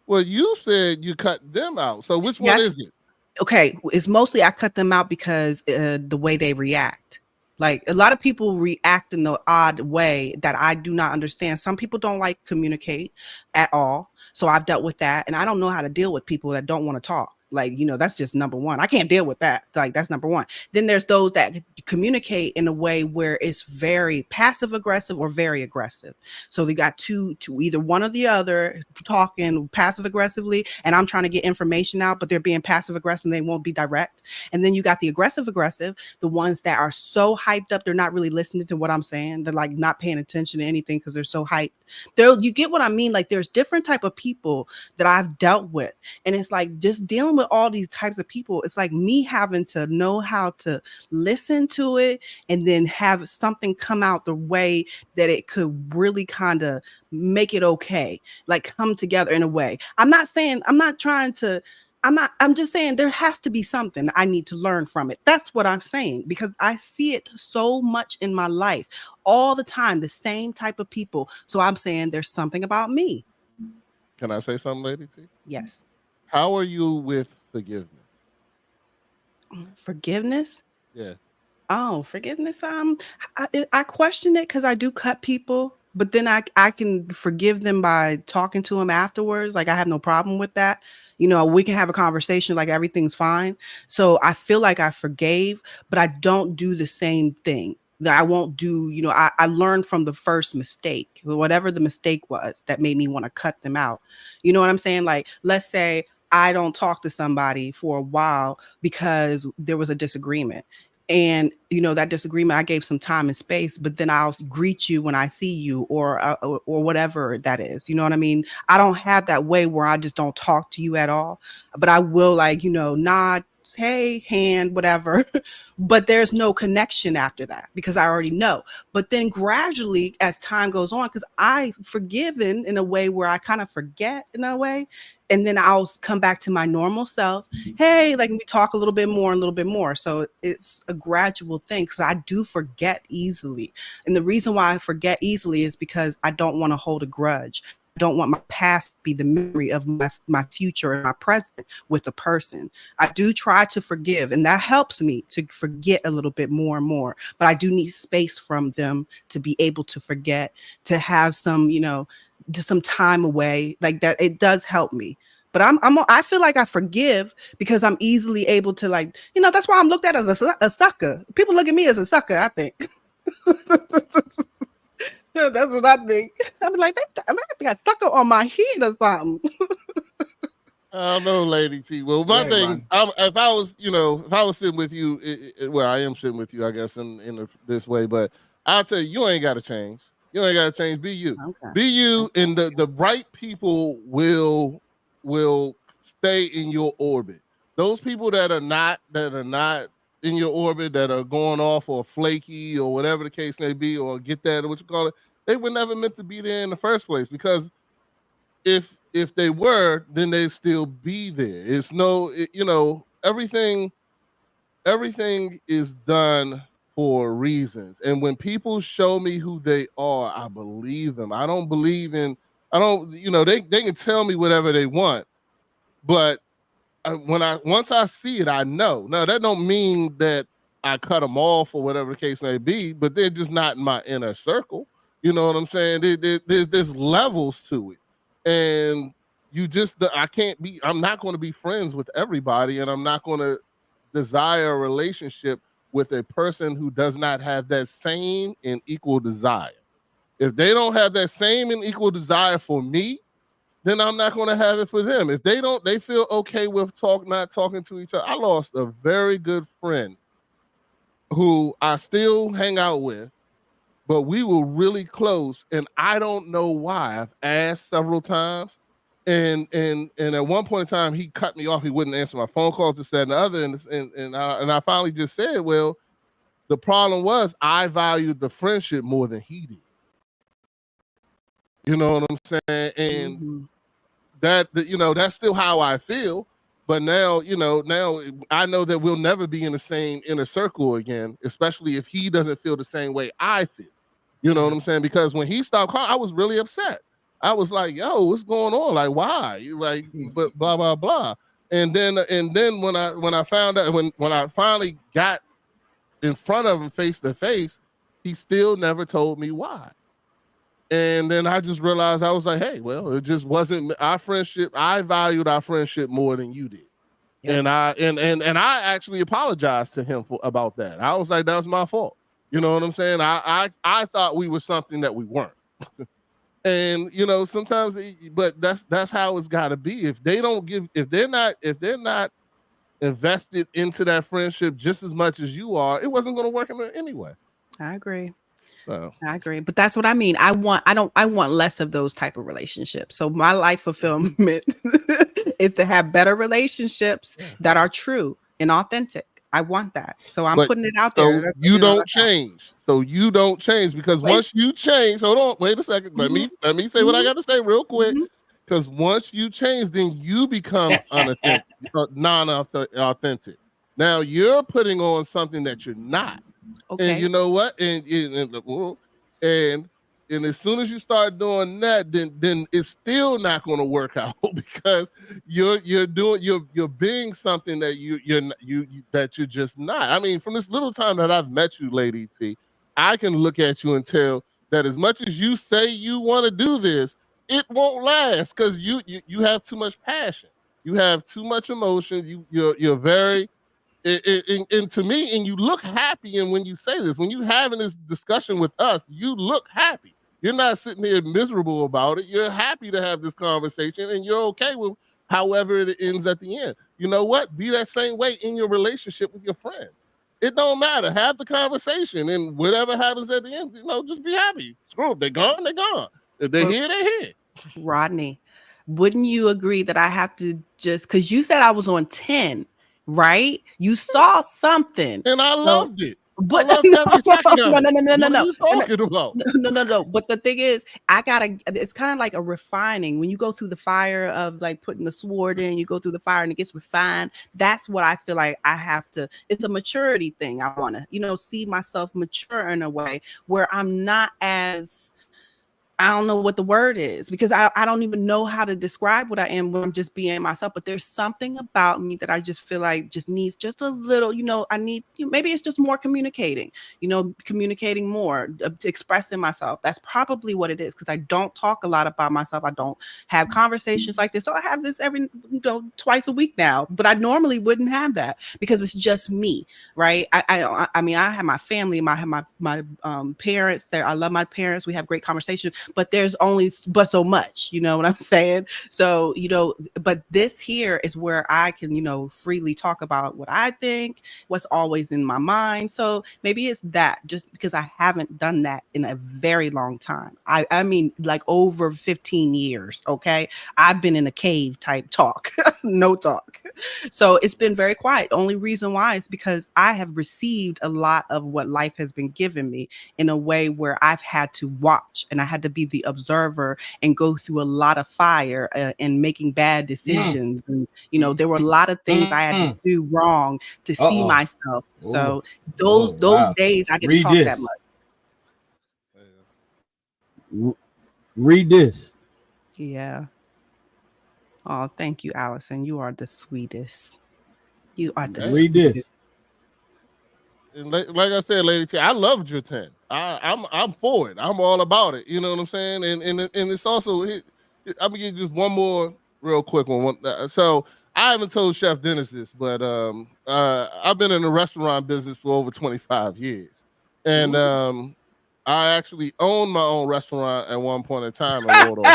A: Well, you said you cut them out. So which one
C: Yes.
A: is it?
C: Okay, it's mostly I cut them out because the way they react. Like a lot of people react in an odd way that I do not understand. Some people don't like communicate at all. So I've dealt with that. And I don't know how to deal with people that don't want to talk. Like, that's just number one. I can't deal with that. Like, that's number one. Then there's those that communicate in a way where it's very passive aggressive or very aggressive. So they got two, either one or the other talking passive aggressively, and I'm trying to get information out, but they're being passive aggressive and they won't be direct. And then you got the aggressive, the ones that are so hyped up, they're not really listening to what I'm saying. They're like not paying attention to anything because they're so hyped. You get what I mean? Like there's different type of people that I've dealt with. And it's like just dealing with all these types of people, it's like me having to know how to listen to it and then have something come out the way that it could really kind of make it okay, like come together in a way. I'm just saying there has to be something I need to learn from it. That's what I'm saying, because I see it so much in my life all the time, the same type of people. So I'm saying there's something about me.
A: Can I say something, Lady T?
C: Yes.
A: How are you with forgiveness?
C: Forgiveness?
A: Yeah.
C: Oh, forgiveness. I question it because I do cut people, but then I can forgive them by talking to them afterwards. Like I have no problem with that. We can have a conversation like everything's fine. So I feel like I forgave, but I don't do the same thing. That I won't do, I learned from the first mistake, whatever the mistake was that made me want to cut them out. You know what I'm saying? Like, let's say I don't talk to somebody for a while because there was a disagreement. And that disagreement, I gave some time and space, but then I'll greet you when I see you, or whatever that is. You know what I mean? I don't have that way where I just don't talk to you at all, but I will nod, hey, hand, whatever. But there's no connection after that because I already know. But then gradually, as time goes on, because I've forgiven in a way where I kind of forget in a way, and then I'll come back to my normal self. Hey, like we talk a little bit more. So it's a gradual thing because I do forget easily. And the reason why I forget easily is because I don't want to hold a grudge. I don't want my past to be the memory of my future and my present with a person. I do try to forgive, and that helps me to forget a little bit more and more. But I do need space from them to be able to forget, to have some, just some time away like that. It does help me. But I feel like I forgive because I'm easily able to that's why I'm looked at as a sucker. People look at me as a sucker, I think. That's what I think. I'm like, I got a sucker on my head or something.
A: I don't know, Lady T. Well, my thing, if I was sitting with you, I am sitting with you, I guess, in this way, but I'll tell you ain't got to change. You ain't got to change. Be you. Okay. Be you, okay. And the right people will stay in your orbit. Those people that are not in your orbit, that are going off or flaky or whatever the case may be, or get that, what you call it, they were never meant to be there in the first place, because if they were, then they'd still be there. It's everything is done for reasons. And when people show me who they are, I believe them. I don't, they can tell me whatever they want, but once I see it, I know. Now, that don't mean that I cut them off or whatever the case may be, but they're just not in my inner circle. You know what I'm saying? There's levels to it. And I'm not going to be friends with everybody, and I'm not going to desire a relationship with a person who does not have that same and equal desire. If they don't have that same and equal desire for me, then I'm not going to have it for them. If they feel okay with not talking to each other. I lost a very good friend who I still hang out with, but we were really close, and I don't know why. I've asked several times, and at one point in time, he cut me off. He wouldn't answer my phone calls, this, that, and the other, and I finally just said, well, the problem was I valued the friendship more than he did. You know what I'm saying? And that's still how I feel. But now, now I know that we'll never be in the same inner circle again, especially if he doesn't feel the same way I feel. You know what I'm saying? Because when he stopped calling, I was really upset. I was like, yo, what's going on? Like, why? Like, but blah, blah, blah. And then when I found out, when I finally got in front of him face to face, he still never told me why. And then I just realized, I was like, hey, well, it just wasn't our friendship. I valued our friendship more than you did. Yeah. And I actually apologized to him about that. I was like, that was my fault. You know what I'm saying? I thought we were something that we weren't. And sometimes, but that's how it's got to be. If they're not invested into that friendship just as much as you are, it wasn't going to work anyway.
C: I agree.
A: So.
C: I agree, but that's what I mean. I want less of those type of relationships. So my life fulfillment is to have better relationships that are true and authentic. I want that. So I'm putting it out there.
A: So you don't change. So you don't change, because once you change, hold on, wait a second. Let me say what I got to say real quick. Because once you change, then you become unauthentic, non-authentic. Now you're putting on something that you're not. Okay. And you know what? And as soon as you start doing that, then it's still not going to work out, because you're being something that you're just not. I mean, from this little time that I've met you, Lady T, I can look at you and tell that as much as you say you want to do this, it won't last, because you have too much passion, you have too much emotion, you're very. And to me, and you look happy, and when you say this, when you having this discussion with us, you look happy. You're not sitting there miserable about it. You're happy to have this conversation, and you're okay with however it ends at the end. You know what? Be that same way in your relationship with your friends. It don't matter. Have the conversation, and whatever happens at the end, just be happy. Screw it. They're gone. They're gone. If they're here, they're here.
C: Rodney, wouldn't you agree that I have to just, because you said I was on 10, right? You saw something.
A: And I loved it.
C: But
A: no.
C: What
A: are you talking about?
C: No. But the thing is, it's kind of like a refining. When you go through the fire of like putting the sword in, you go through the fire and it gets refined. That's what I feel like I have to, it's a maturity thing. I want to, see myself mature in a way where I'm not as, I don't know what the word is, because I don't even know how to describe what I am when I'm just being myself. But there's something about me that I just feel like just needs just a little, I need, maybe it's just more communicating, communicating more, expressing myself. That's probably what it is, because I don't talk a lot about myself. I don't have conversations like this. So I have this every, twice a week now, but I normally wouldn't have that because it's just me, right? I mean, I have my family, I have my parents there. I love my parents. We have great conversations. But there's only but so much, you know what I'm saying? So, but this here is where I can, freely talk about what I think, what's always in my mind. So maybe it's that, just because I haven't done that in a very long time. I mean, like over 15 years. Okay. I've been in a cave type talk, no talk. So it's been very quiet. The only reason why is because I have received a lot of what life has been giving me in a way where I've had to watch, and I had to be the observer and go through a lot of fire and making bad decisions. And, there were a lot of things I had to do wrong to see myself. So those days I didn't talk that
B: much. Read this.
C: Yeah. Oh, thank you, Allison. You are the sweetest. You are the
B: Read
C: sweetest.
B: This.
A: And like I said, Lady T, I loved your 10. I'm for it. I'm all about it. You know what I'm saying? And it's also, I'm gonna give you just one more real quick one. So I haven't told Chef Dennis this, but I've been in the restaurant business for over 25 years, and I actually owned my own restaurant at one point in time in Waldorf.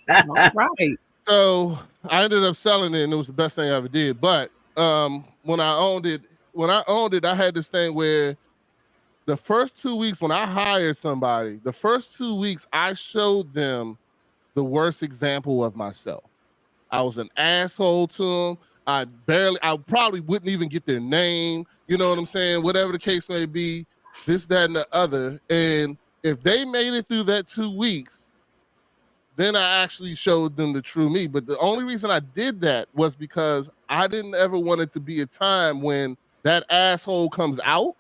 C: All right.
A: So I ended up selling it, and it was the best thing I ever did. But when I owned it, I had this thing where the first 2 weeks when I hired somebody, the first 2 weeks I showed them the worst example of myself. I was an asshole to them. I probably wouldn't even get their name. You know what I'm saying? Whatever the case may be, this, that, and the other. And if they made it through that 2 weeks, then I actually showed them the true me. But the only reason I did that was because I didn't ever want it to be a time when that asshole comes out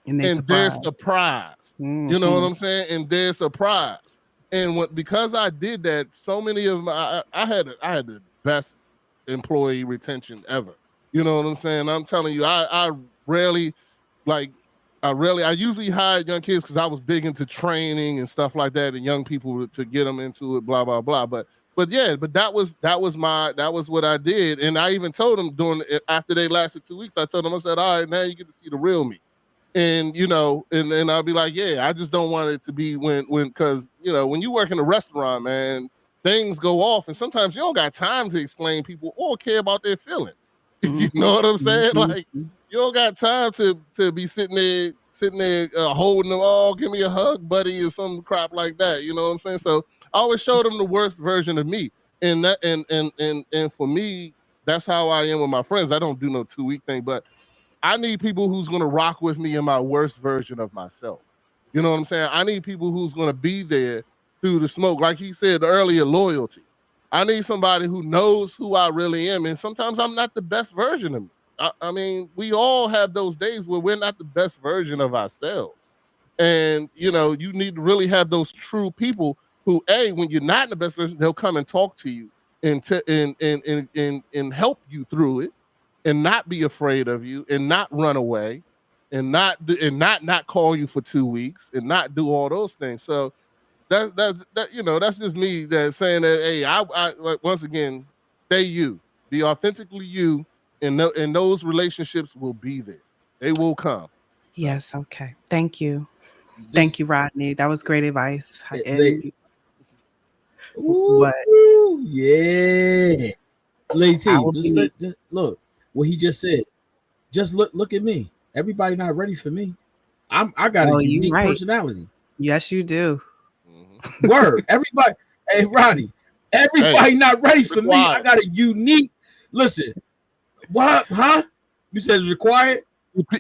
C: And
A: and they're surprised. You know what I'm saying? And they're surprised. And because I did that, so many of my I had the best employee retention ever. You know what I'm saying? I'm telling you, I rarely I usually hired young kids because I was big into training and stuff like that, and young people to get them into it, blah blah blah. But that was what I did, and I even told them after they lasted 2 weeks, I told them, I said, all right, now you get to see the real me. And and I'll be like, yeah, I just don't want it to be because when you work in a restaurant, man, things go off, and sometimes you don't got time to explain people or care about their feelings. You know what I'm saying? Like, you don't got time to be sitting there holding them. Oh, give me a hug, buddy, or some crap like that. You know what I'm saying? So I always show them the worst version of me, and that and for me, that's how I am with my friends. I don't do no 2-week thing, but I need people who's going to rock with me in my worst version of myself. You know what I'm saying? I need people who's going to be there through the smoke. Like he said earlier, loyalty. I need somebody who knows who I really am. And sometimes I'm not the best version of me. I mean, we all have those days where we're not the best version of ourselves. And, you need to really have those true people who, when you're not in the best version, they'll come and talk to you and help you through it. And not be afraid of you, and not run away, and not call you for 2 weeks, and not do all those things. So that's just me that saying that. Hey, I like, once again, stay you, be authentically you, and those relationships will be there. They will come.
C: Yes. Okay. Thank you. Thank you, Rodney. That was great advice.
B: What? Yeah, Lady T, look. What he just said. Just look at me. Everybody not ready for me. I got a unique personality.
C: Yes, you do.
B: Word. Everybody. Hey, Rodney. Everybody not ready for me. I got a unique. Listen. What? Huh? You said it's required?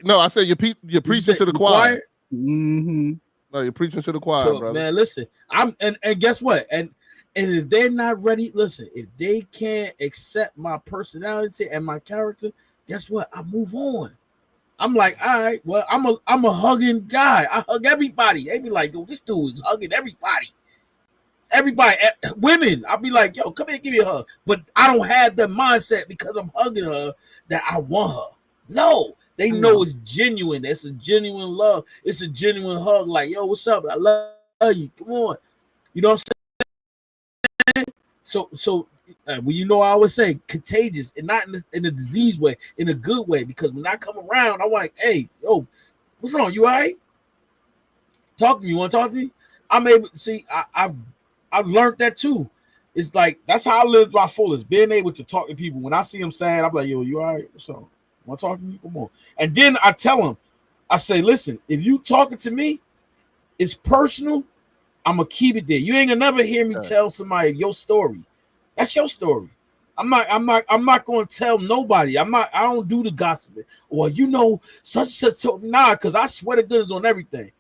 A: No, I said you're preaching to the choir.
C: Mm-hmm.
A: No, you're preaching to the choir, brother.
B: Man, listen. And guess what? And if they're not ready, listen, if they can't accept my personality and my character, guess what? I move on. I'm like, all right, well, I'm a hugging guy. I hug everybody. They be like, yo, this dude is hugging everybody. Everybody, women, I'll be like, yo, come here, give me a hug. But I don't have the mindset because I'm hugging her that I want her. No, they know it's genuine. It's a genuine love. It's a genuine hug. Like, yo, what's up? I love you. Come on. You know what I'm saying? So well, I always say contagious, and not in a disease way, in a good way. Because when I come around, I'm like, hey, yo, what's wrong? You all right? Talk to me. You want to talk to me? I'm able to see. I've learned that too. It's like that's how I live my fullest, being able to talk to people. When I see them sad, I'm like, yo, you all right? What's up? Want to talk to me? Come on. And then I tell them, I say, listen, if you talking to me, it's personal. I'm gonna keep it there. You ain't gonna never hear me tell somebody your story. That's your story. I'm not gonna tell nobody. I don't do the gossiping. Or such. Nah, because I swear to goodness on everything.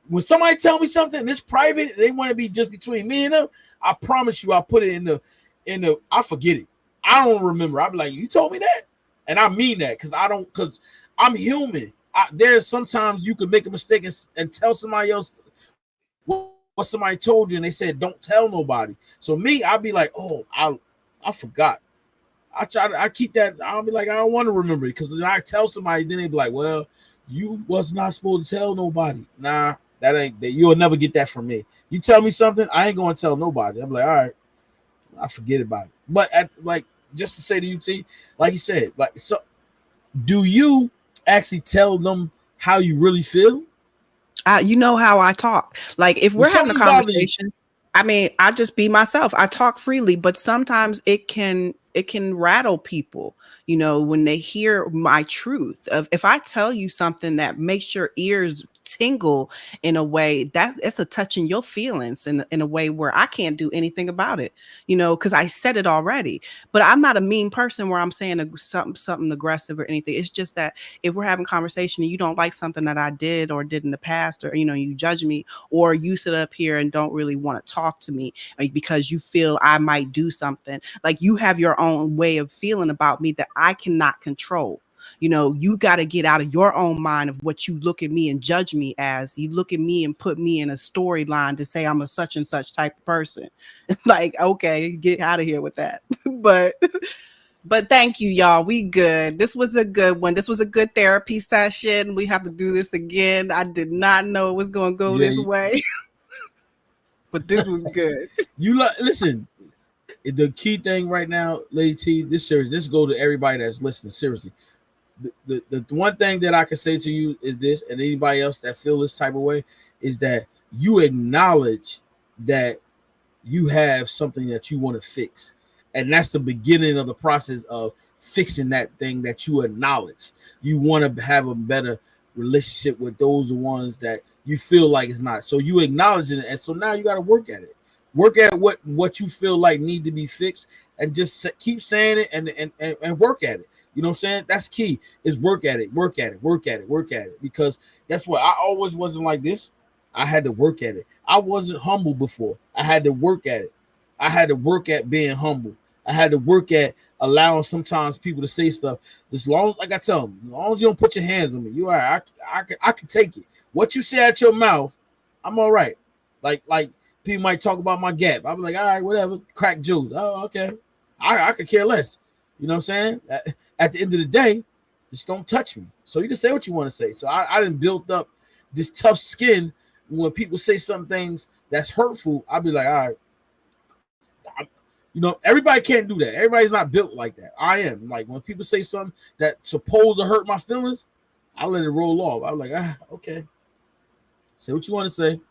B: When somebody tell me something it's private, they want to be just between me and them. I promise you, I put it in the. I forget it. I don't remember. I'll be like, you told me that, and I mean that because I'm human. There's sometimes you can make a mistake and tell somebody else what somebody told you, and they said don't tell nobody. So me, I'll be like, oh, I forgot. I keep that. I'll be like, I don't want to remember it because then I tell somebody, then they be like, well, you was not supposed to tell nobody. Nah, that ain't that. You'll never get that from me. You tell me something, I ain't gonna tell nobody. I'm like, all right, I forget about it. But just to say to you, T, like you said, so do you actually tell them how you really feel?
C: You know how I talk. Like if we're having a conversation, I mean, I just be myself. I talk freely, but sometimes it can rattle people, when they hear my truth. If I tell you something that makes your ears tingle in a way it's a touching your feelings in a way where I can't do anything about it, because I said it already. But I'm not a mean person where I'm saying something aggressive or anything. It's just that if we're having conversation and you don't like something that I did or did in the past, or you judge me, or you sit up here and don't really want to talk to me because you feel I might do something, like you have your own way of feeling about me that I cannot control. You got to get out of your own mind of what you look at me and judge me as. You look at me and put me in a storyline to say I'm a such and such type of person. Like, okay, get out of here with that. But thank you, y'all. We good. This was a good one. This was a good therapy session. We have to do this again. I did not know it was going to go this way. But this was good.
B: Listen, the key thing right now, Lady T, this go to everybody that's listening. Seriously. The one thing that I can say to you is this, and anybody else that feel this type of way, is that you acknowledge that you have something that you want to fix. And that's the beginning of the process of fixing that thing that you acknowledge. You want to have a better relationship with those ones that you feel like it's not. So you acknowledge it. And so now you got to work at it. Work at what you feel like need to be fixed, and just keep saying it and work at it. You know what I'm saying? That's key, is work at it. Because guess what? I always wasn't like this. I had to work at it. I wasn't humble before. I had to work at it. I had to work at being humble. I had to work at allowing sometimes people to say stuff. As long as, like I tell them, as long as you don't put your hands on me, you all right. I can take it. What you say out your mouth, I'm all right. Like people might talk about my gap. I'll be like, all right, whatever. Crack jokes. Oh, okay. I could care less. You know what I'm saying? At the end of the day, just don't touch me. So you can say what you want to say. So I didn't build up this tough skin. When people say some things that's hurtful, I'll be like, all right. Everybody can't do that. Everybody's not built like that. I am. Like, when people say something that's supposed to hurt my feelings, I let it roll off. I'm like, okay. Say what you want to say.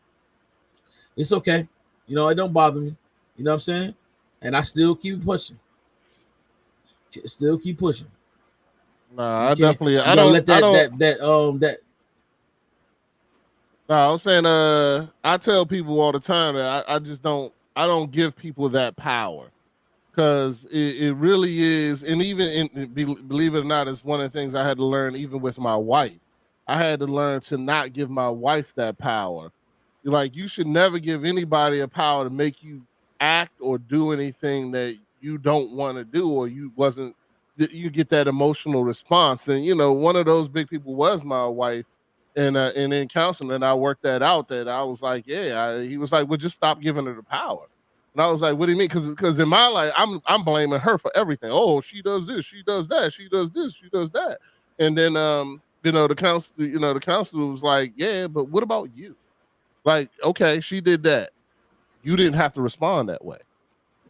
B: It's okay. It don't bother me. You know what I'm saying? And I still keep pushing. Still keep pushing.
A: Nah, I don't
B: let that.
A: No, I was saying, I tell people all the time that I don't give people that power, because it really is. And even believe it or not, it's one of the things I had to learn even with my wife. I had to learn to not give my wife that power. Like, you should never give anybody a power to make you act or do anything that you don't want to do, or you get that emotional response. And one of those big people was my wife. And in counseling, I worked that out. That I was like, he was like, well, just stop giving her the power. And I was like, what do you mean? Because in my life, I'm blaming her for everything. Oh, she does this, she does that, she does this, she does that. And then the counselor was like, yeah, but what about you? Like, okay, she did that. You didn't have to respond that way.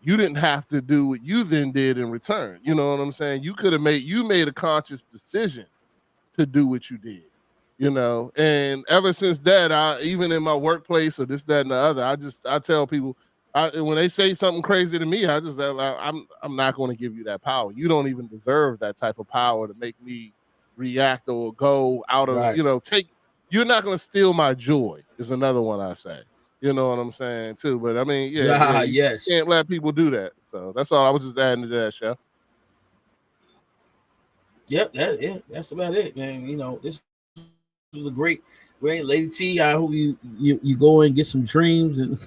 A: You didn't have to do what you then did in return. You know what I'm saying? You made a conscious decision to do what you did. And ever since that, even in my workplace or this, that, and the other, I tell people, when they say something crazy to me, I'm not going to give you that power. You don't even deserve that type of power to make me react or go out of,
B: right.
A: You're not going to steal my joy is another one I say. You know what I'm saying too? But I mean, you can't let people do that. So that's all I was just adding to that, Chef.
B: Yep, that's about it, man. This was a great Lady T. I hope you go and get some dreams and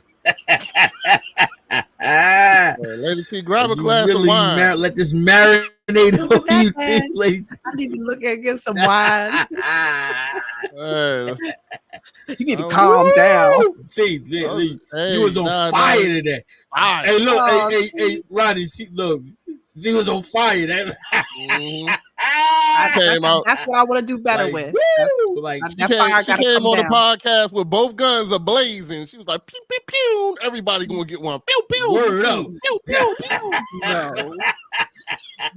A: Lady T, grab a glass of wine.
B: Let this marinate on you,
C: T,
B: Lady T.
C: I need to look and get some wine. You need to calm down.
B: T, you was on fire today. Hey, look, hey, Rodney, she was on fire.
C: That's what I want to do better with.
A: She came on the podcast with both guns ablazing. She was like, pew, pew, pew. Everybody gonna get one. Pew, pew.
B: Word up.
C: Pew, pew, pew.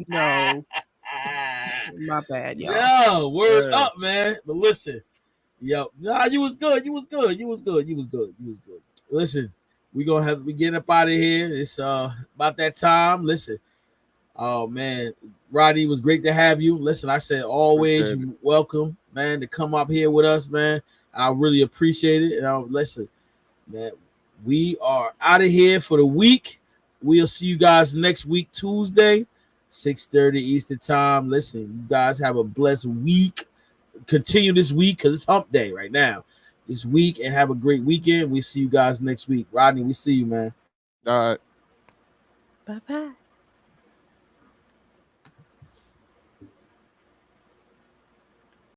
C: No. My bad, y'all.
B: Yeah, word up, man. But listen, you was good. You was good. Listen, we gonna have to be getting up out of here. It's about that time. Listen, oh man, Roddy, was great to have you. Listen, I said always you're welcome, man, to come up here with us, man. I really appreciate it. And listen, man, we are out of here for the week. We'll see you guys next week, Tuesday, 6:30 Eastern time. Listen, you guys have a blessed week. Continue this week because it's hump day right now. This week, and have a great weekend. We see you guys next week. Rodney, we see you, man.
A: All right.
C: Bye-bye.